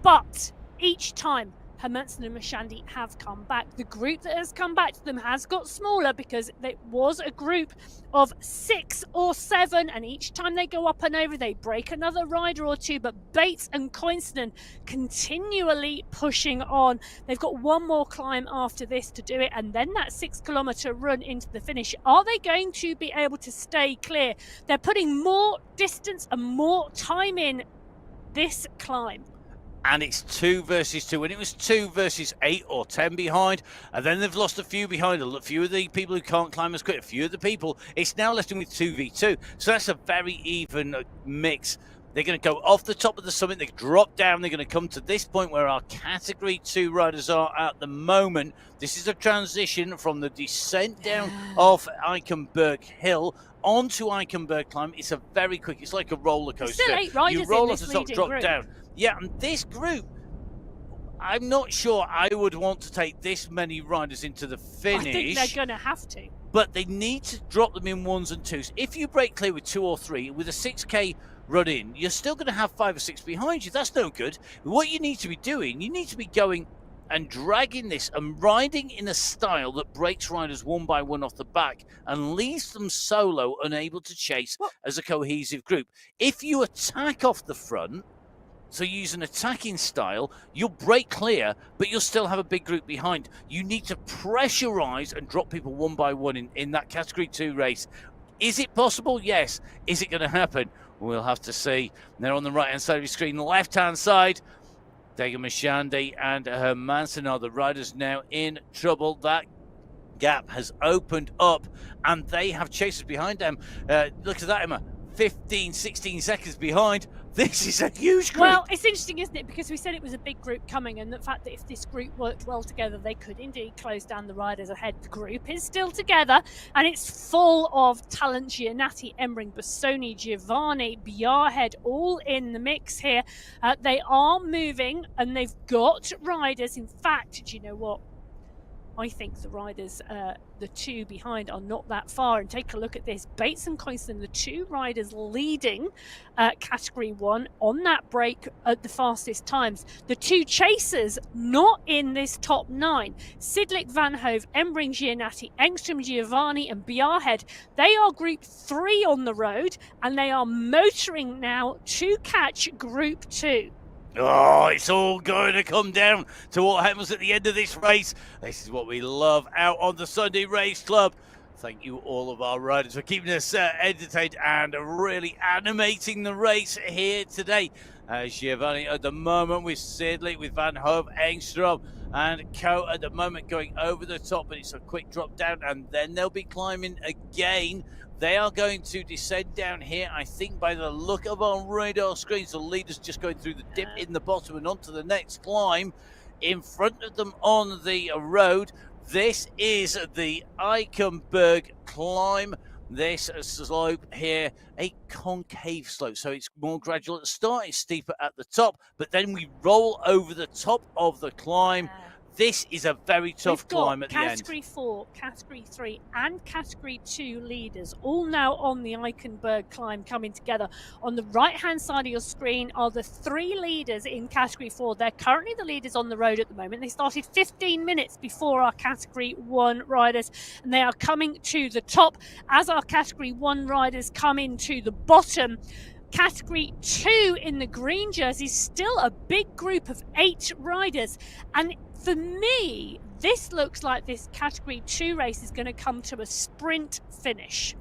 but each time Hermansen and Mashandi have come back. The group that has come back to them has got smaller because it was a group of 6 or 7, and each time they go up and over, they break another rider or 2. But Bates and Koivunen continually pushing on. They've got one more climb after this to do it, and then that 6-kilometre run into the finish. Are they going to be able to stay clear? They're putting more distance and more time in this climb. And it's 2 versus 2. When it was 2 versus 8 or 10 behind, and then they've lost a few behind. A few of the people who can't climb as quick, a few of the people, it's now left them with 2v2. So that's a very even mix. They're going to go off the top of the summit. They drop down. They're going to come to this point where our Category 2 riders are at the moment. This is a transition from the descent down off Eichenberg Hill onto Eichenberg climb. It's a very quick, it's like a roller coaster. Still 8 riders you roll in off this the top, drop group. down. Yeah, and this group, I'm not sure I would want to take this many riders into the finish. I think they're going to have to. But they need to drop them in 1s and 2s. If you break clear with 2 or 3, with a 6K run in, you're still going to have 5 or 6 behind you. That's no good. What you need to be doing, you need to be going and dragging this and riding in a style that breaks riders 1 by 1 off the back and leaves them solo, unable to chase as a cohesive group. If you attack off the front, so use an attacking style, you'll break clear, but you'll still have a big group behind. You need to pressurize and drop people 1 by 1 in that Category 2 race. Is it possible? Yes. Is it going to happen? We'll have to see. They're on the right-hand side of your screen. The left-hand side, Dega Mashandi and Hermansen are the riders now in trouble. That gap has opened up, and they have chasers behind them. Look at that, Emma. 15, 16 seconds behind. This is a huge group. Well, it's interesting, isn't it? Because we said it was a big group coming, and the fact that if this group worked well together, they could indeed close down the riders ahead. The group is still together, and it's full of talent. Giannatti, Embring, Bassoni, Giovanni, Bjarhead, all in the mix here. They are moving, and they've got riders. In fact, do you know what? I think the riders, the 2 behind, are not that far. And take a look at this. Bates and Koivunen, the 2 riders leading Category 1 on that break at the fastest times. The 2 chasers not in this top 9. Sidlik, Van Hove, Embring, Giannatti, Engstrom, Giovanni and Bjarhead. They are Group 3 on the road, and they are motoring now to catch Group 2. Oh, it's all going to come down to what happens at the end of this race. This is what we love out on the Sunday Race Club. Thank you, all of our riders, for keeping us entertained and really animating the race here today. Giovanni at the moment with Sidley, with Van Hove, Engstrom and Co at the moment going over the top, but it's a quick drop down, and then they'll be climbing again. They are going to descend down here, I think, by the look of our radar screens. The leaders just going through the dip in the bottom and onto the next climb. In front of them on the road, this is the Eichenberg climb. this slope here, a concave slope. So it's more gradual at the start, it's steeper at the top, but then we roll over the top of the climb. This is a very tough climb at the end. Category 4, Category 3 and Category 2 leaders all now on the Eichenberg climb coming together. On the right-hand side of your screen are the 3 leaders in Category 4. They're currently the leaders on the road at the moment. They started 15 minutes before our Category 1 riders, and they are coming to the top as our Category 1 riders come into the bottom. Category 2 in the green jersey, still a big group of 8 riders, and for me, this looks like this Category 2 race is going to come to a sprint finish.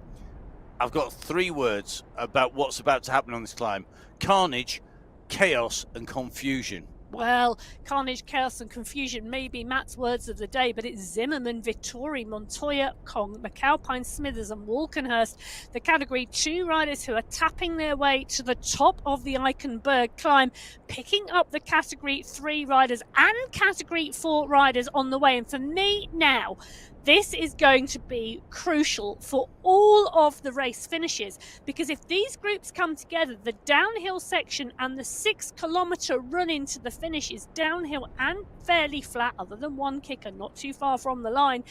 I've got 3 words about what's about to happen on this climb: carnage, chaos, and confusion. Well, carnage, chaos, and confusion may be Matt's words of the day, but it's Zimmerman, Vittori, Montoya, Kong, McAlpine, Smithers, and Walkenhurst, the Category 2 riders who are tapping their way to the top of the Eichenberg climb, picking up the Category 3 riders and Category 4 riders on the way. And for me now, this is going to be crucial for all of the race finishes, because if these groups come together, the downhill section and the 6-kilometre run into the finish is downhill and fairly flat, other than one kicker not too far from the line.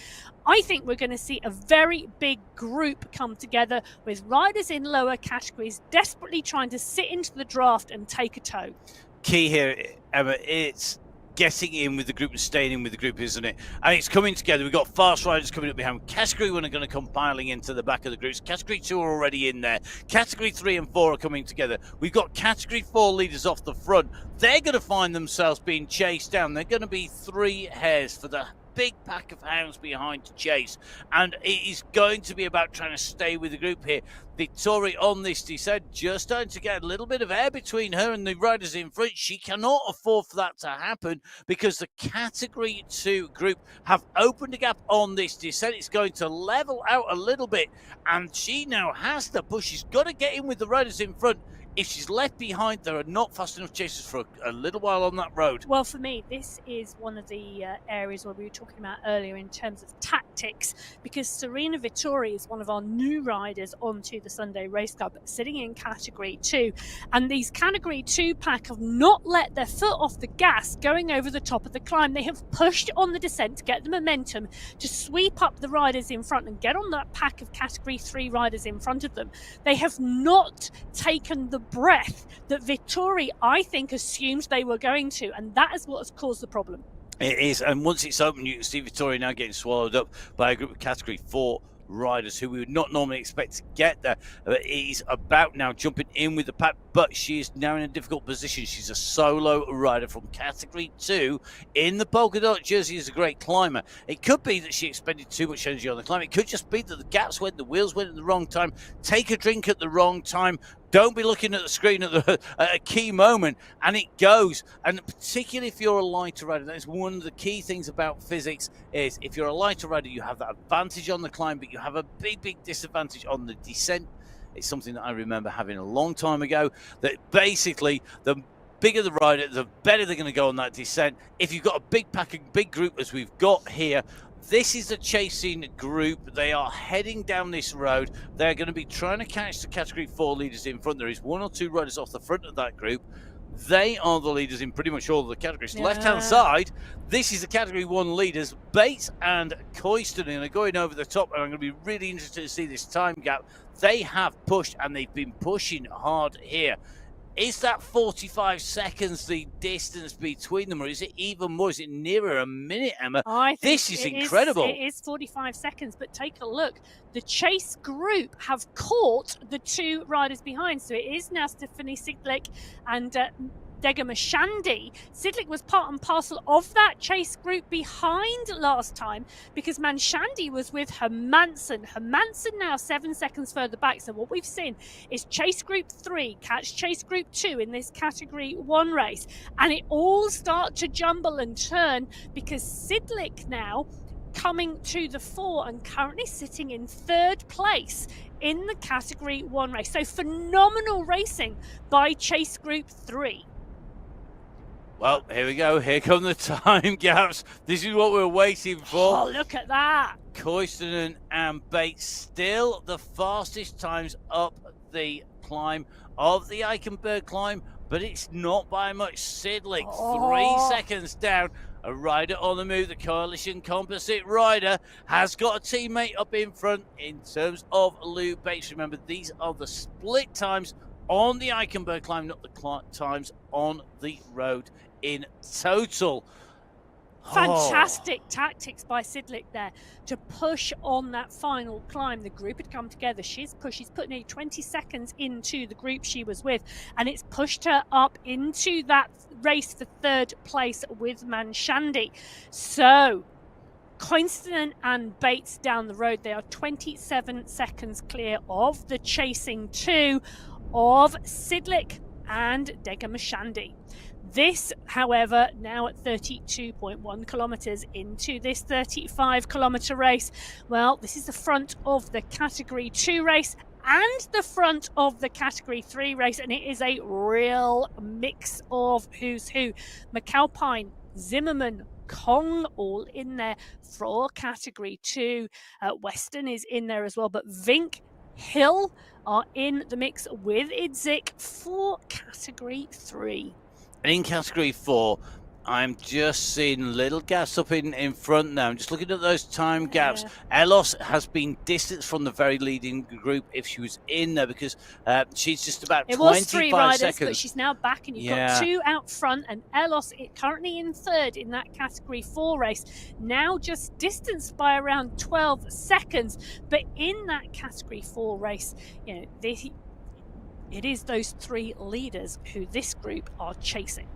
I think we're going to see a very big group come together with riders in lower categories desperately trying to sit into the draft and take a toe. Key here, Emma, it's getting in with the group and staying in with the group, isn't it? And it's coming together. We've got fast riders coming up behind. Category 1 are going to come piling into the back of the groups. Category 2 are already in there. Category 3 and 4 are coming together. We've got Category 4 leaders off the front. They're going to find themselves being chased down. They're going to be 3 hairs for the big pack of hounds behind to chase, and it is going to be about trying to stay with the group here. Vittori on this descent, just starting to get a little bit of air between her and the riders in front. She cannot afford for that to happen because the Category 2 group have opened a gap on this descent. It's going to level out a little bit, and she now has to push. She's got to get in with the riders in front. If she's left behind, there are not fast enough chasers for a little while on that road. Well, for me, this is one of the areas where we were talking about earlier in terms of tactics, because Serena Vittori is one of our new riders onto the Sunday Race Club, sitting in Category 2. And these Category 2 pack have not let their foot off the gas going over the top of the climb. They have pushed on the descent to get the momentum to sweep up the riders in front and get on that pack of Category 3 riders in front of them. They have not taken the breath that Vittori, I think, assumed they were going to, and that is what has caused the problem. It is, and once it's open, you can see Vittori now getting swallowed up by a group of Category 4 riders who we would not normally expect to get there. It is about now jumping in with the pack, but she is now in a difficult position. She's a solo rider from Category 2 in the polka dot jersey. Is a great climber. It could be that she expended too much energy on the climb. It could just be that the gaps went, the wheels went at the wrong time. Take a drink at the wrong time. Don't be looking at the screen at a key moment, and it goes. And particularly if you're a lighter rider, that's one of the key things about physics, is if you're a lighter rider, you have that advantage on the climb, but you have a big disadvantage on the descent. It's something that I remember having a long time ago, that basically the bigger the rider, the better they're going to go on that descent. If you've got a big pack, a big group as we've got here, this is a chasing group. They are heading down this road. They're going to be trying to catch the Category 4 leaders in front. There is 1 or 2 riders off the front of that group. They are the leaders in pretty much all of the categories. Yeah. Left-hand side, this is the Category 1 leaders. Bates and Coyston are going over the top, and I'm going to be really interested to see this time gap. They have pushed, and they've been pushing hard here. Is that 45 seconds the distance between them, or is it even more? Is it nearer a minute, Emma? This is incredible. It is 45 seconds, but take a look. The chase group have caught the 2 riders behind, so it is now Stephanie Sidlik and Dega Mashandi. Sidlik was part and parcel of that chase group behind last time because Manshandi was with Hermansen. Hermansen now 7 seconds further back. So what we've seen is chase group 3 catch chase group 2 in this Category 1 race. And it all start to jumble and turn because Sidlik now coming to the fore and currently sitting in 3rd place in the Category 1 race. So phenomenal racing by chase group 3. Well, here we go. Here come the time gaps. This is what we're waiting for. Oh, look at that. Koivunen and Bates still the fastest times up the climb of the Eichenberg climb, but it's not by much. Sidlick, 3 seconds down. A rider on the move, the Coalition Composite rider, has got a teammate up in front in terms of Lou Bates. Remember, these are the split times on the Eichenberg climb, not the times on the road in total. Fantastic tactics by Sidlick there to push on that final climb. The group had come together. She's put nearly 20 seconds into the group she was with, and it's pushed her up into that race for third place with Manshandi. So Koivunen and Bates down the road. They are 27 seconds clear of the chasing two of Sidlick and Dega Manshandi. This, however, now at 32.1 kilometres into this 35 kilometre race. Well, this is the front of the Category 2 race and the front of the Category 3 race, and it is a real mix of who's who. McAlpine, Zimmerman, Kong all in there for Category 2. Western is in there as well, but Vink, Hill are in the mix with Idzik for Category 3. And in Category 4, I'm just seeing little gaps up in front now. I'm just looking at those time gaps. Elos has been distanced from the very leading group if she was in there, because she's just about 25 seconds. It was 3 riders, but she's now back, and you've got 2 out front, and Elos currently in third in that Category 4 race. Now just distanced by around 12 seconds. But in that Category 4 race, you know, it is those 3 leaders who this group are chasing.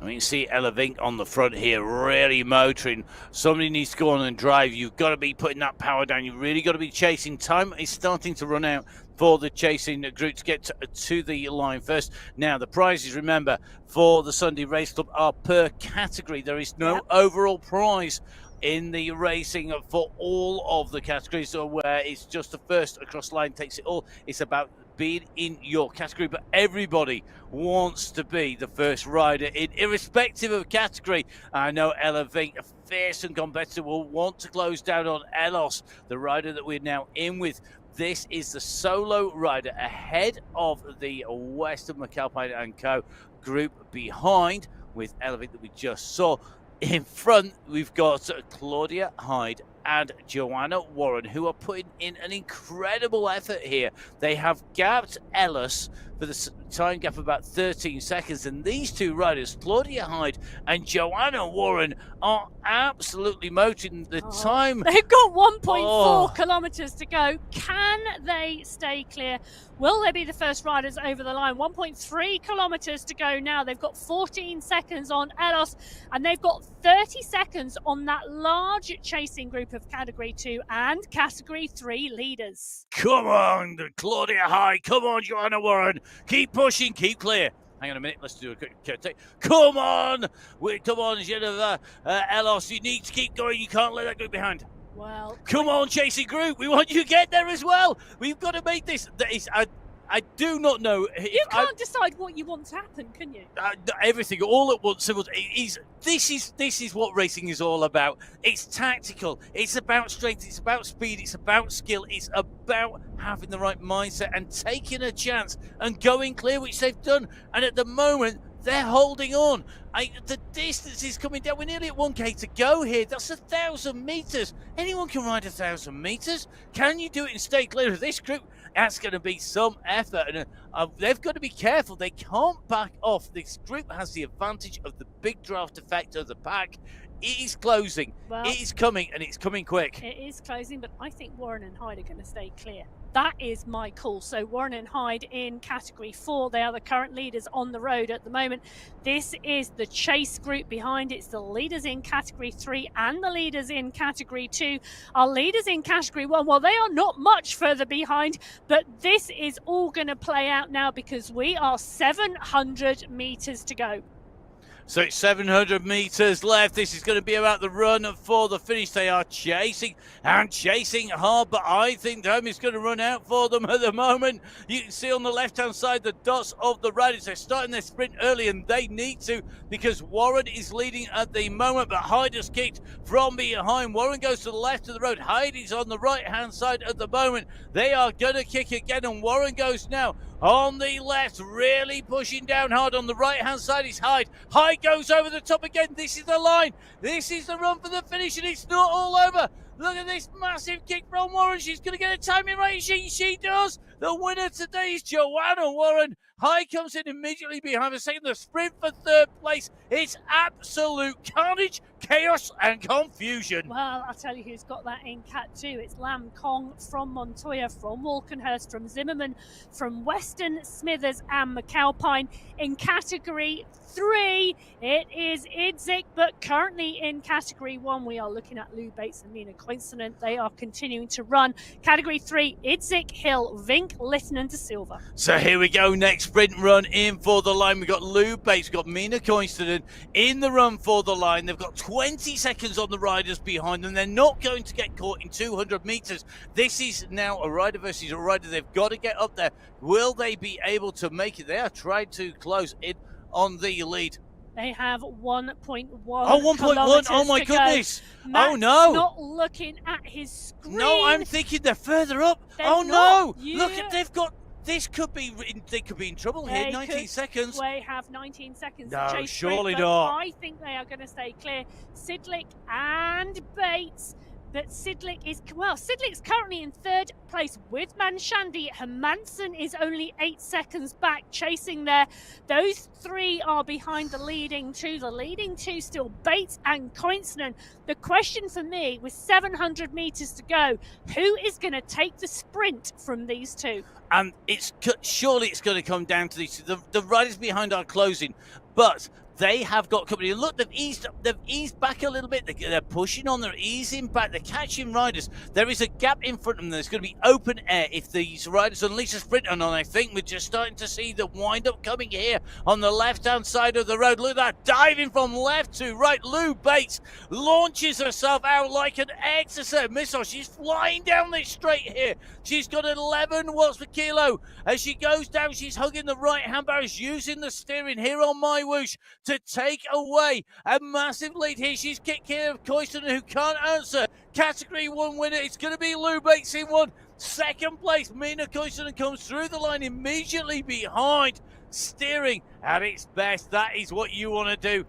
I mean, you see Ella Vink on the front here, really motoring. Somebody needs to go on and drive. You've got to be putting that power down. You've really got to be chasing. Time is starting to run out for the chasing group to get to the line first. Now, the prizes, remember, for the Sunday Race Club are per category. There is no overall prize in the racing for all of the categories, where it's just the first across the line takes it all. It's about being in your category, but everybody wants to be the first rider irrespective of category. I know Ella Vink, a fearsome competitor, will want to close down on Elos, the rider that we're now in with. This is the solo rider ahead of the Western McAlpine and Co. group behind, with Ella Vink that we just saw. In front, we've got Claudia Hyde and Joanna Warren, who are putting in an incredible effort here. They have gapped Ellis for the time gap of about 13 seconds, and these 2 riders, Claudia Hyde and Joanna Warren, are absolutely motoring the time. They've got 1.4 kilometres to go. Can they stay clear? Will they be the first riders over the line? 1.3 kilometres to go now. They've got 14 seconds on Elos, and they've got 30 seconds on that large chasing group of Category 2 and Category 3 leaders. Come on, Claudia Hyde. Come on, Joanna Warren. Keep pushing. Keep clear. Hang on a minute. Let's do a quick take. Come on. Come on, Jennifer. Elos, you need to keep going. You can't let that group behind. Well, come on, chasing group. We want you to get there as well. We've got to make this. I do not know. You can't decide what you want to happen, can you? Everything, all at once. This is what racing is all about. It's tactical. It's about strength. It's about speed. It's about skill. It's about having the right mindset and taking a chance and going clear, which they've done. And at the moment, they're holding on. The distance is coming down. We're nearly at 1K to go here. That's 1,000 metres. Anyone can ride 1,000 metres. Can you do it and stay clear of this group? That's going to be some effort, and they've got to be careful. They can't back off. This group has the advantage of the big draft effect of the pack. It is closing. Well, it is coming, and it's coming quick. It is closing, but I think Warren and Hyde are going to stay clear. That is my call. So Warren and Hyde in Category 4. They are the current leaders on the road at the moment. This is the chase group behind. It's the leaders in Category 3 and the leaders in Category 2. Our leaders in Category 1, well, they are not much further behind, but this is all going to play out now because we are 700 metres to go. So it's 700 meters left. This is going to be about the run for the finish. They are chasing and chasing hard, but I think home is going to run out for them at the moment. You can see on the left-hand side the dots of the riders. They're starting their sprint early, and they need to because Warren is leading at the moment, but Hyde has kicked from behind. Warren goes to the left of the road. Hyde is on the right-hand side at the moment. They are going to kick again, and Warren goes now on the left, really pushing down hard. On the right-hand side is Hyde. Hyde goes over the top again. This is the line. This is the run for the finish, and it's not all over. Look at this massive kick from Warren. She's going to get a timing right. She does. The winner today is Joanna Warren. Hyde comes in immediately behind her, second. The sprint for third place. It's absolute carnage, chaos, and confusion. Well, I'll tell you who's got that in Cat 2. It's Lam Kong from Montoya, from Walkenhurst, from Zimmerman, from Weston, Smithers, and McAlpine. In Category 3, it is Idzik, but currently in Category 1, we are looking at Lou Bates and Mina Coincident. They are continuing to run. Category 3, Idzik, Hill, Vink, Litton, and De Silva. So here we go, next sprint run in for the line. We've got Lou Bates, we've got Mina Coincident in the run for the line. They've got 20 seconds on the riders behind them. They're not going to get caught in 200 meters. This is now a rider versus a rider. They've got to get up there. Will they be able to make it? They are trying to close in on the lead. They have 1.1 Oh, 1.1. Oh, my goodness. Matt's oh, no. not looking at his screen. No, I'm thinking they're further up. They're oh, not. no. Look at, they've got, this could be, they could be in trouble here. 19 seconds. They have 19 seconds no, to chase surely through, not. I think they are going to stay clear. Sidlick and Bates. But Sidlick's currently in third place with Manshandi. Hermansen is only 8 seconds back, chasing there. Those three are behind the leading two. The leading two still Bates and Coincident. The question for me, with 700 meters to go, who is going to take the sprint from these two? And surely it's going to come down to these. The riders behind are closing, but they have got company. Look, they've eased back a little bit. They're pushing on. They're easing back. They're catching riders. There is a gap in front of them. There's going to be open air if these riders unleash a sprint. And I think we're just starting to see the wind-up coming here on the left-hand side of the road. Look at that, diving from left to right. Lou Bates launches herself out like an exocet missile. She's flying down this straight here. She's got 11 watts per kilo. As she goes down, she's hugging the right-hand barriers, using the steering here on MyWhoosh to take away a massive lead here. She's kicked here of Coiston, who can't answer. Category 1 winner, it's going to be Lou Bates in one. Second place, Mina Coiston comes through the line immediately behind, steering at its best. That is what you want to do.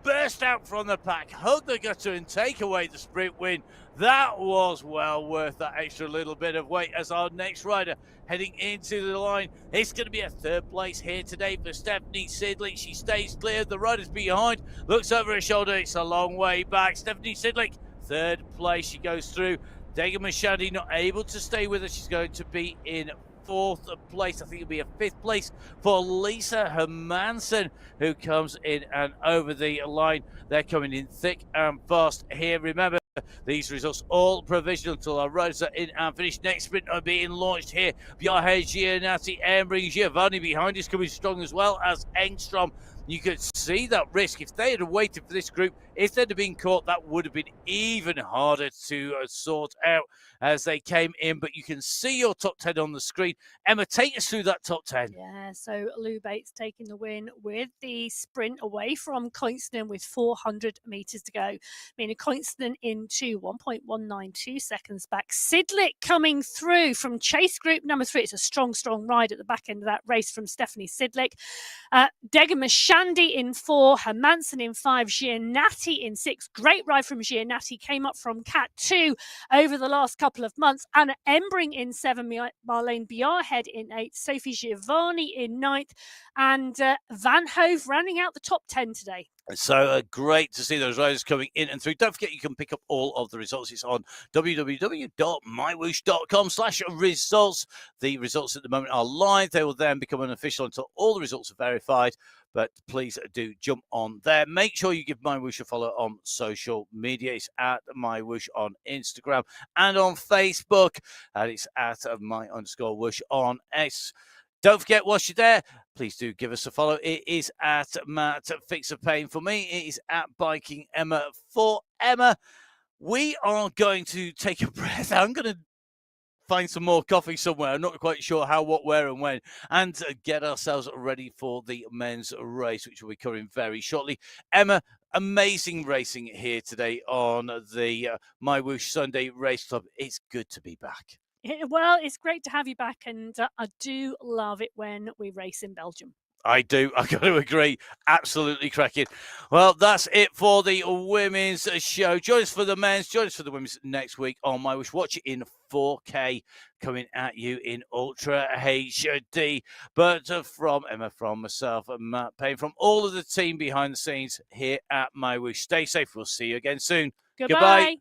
Burst out from the pack, hug the gutter and take away the sprint win. That was well worth that extra little bit of weight. As our next rider heading into the line, it's going to be a third place here today for Stephanie Sidlick. She stays clear of the riders behind, looks over her shoulder. It's a long way back. Stephanie Sidlick, third place. She goes through. Dega Mashadi not able to stay with her. She's going to be in fourth place. I think it'll be a fifth place for Lisa Hermansen, who comes in and over the line. They're coming in thick and fast here. Remember, these results all provisional until our riders are in and finished. Next sprint are being launched here. Bjarhe Gianatti, Embring, Giovanni behind is coming strong, as well as Engstrom. You could see that risk. If they had waited for this group, if they'd have been caught, that would have been even harder to sort out as they came in. But you can see your top 10 on the screen. Emma, take us through that top 10. Yeah, so Lou Bates taking the win with the sprint away from Coincident with 400 meters to go. Mina Coincident into 1.192 seconds back. Sidlick coming through from chase group number 3. It's a strong ride at the back end of that race from Stephanie Sidlick. Dega Mashandi in 4, Hermansen in 5, Gianatti in 6. Great ride from Gianatti, came up from Cat 2 over the last couple of months. Anna Embring in 7, Marlene Bjarhead in 8, Sophie Giovanni in 9th, and Van Hove rounding out the top 10 today. So great to see those riders coming in and through. Don't forget, you can pick up all of the results. It's on www.mywhoosh.com/results. The results at the moment are live. They will then become unofficial until all the results are verified. But please do jump on there. Make sure you give MyWhoosh a follow on social media. It's at MyWhoosh on Instagram and on Facebook. And it's at my_whoosh on X. Don't forget, whilst you're there, please do give us a follow. It is at Matt Fixer Pain for me. It is at Biking Emma for Emma. We are going to take a breath. I'm going to find some more coffee somewhere. I'm not quite sure how, what, where, and when, and get ourselves ready for the men's race, which we'll be covering very shortly. Emma, amazing racing here today on the MyWhoosh Sunday Race Club. It's good to be back. Well, it's great to have you back, and I do love it when we race in Belgium. I do. I've got to agree. Absolutely cracking. Well, that's it for the women's show. Join us for the men's. Join us for the women's next week on MyWhoosh. Watch it in 4K coming at you in Ultra HD. But from Emma, from myself, and Matt Payne, from all of the team behind the scenes here at MyWhoosh. Stay safe. We'll see you again soon. Goodbye.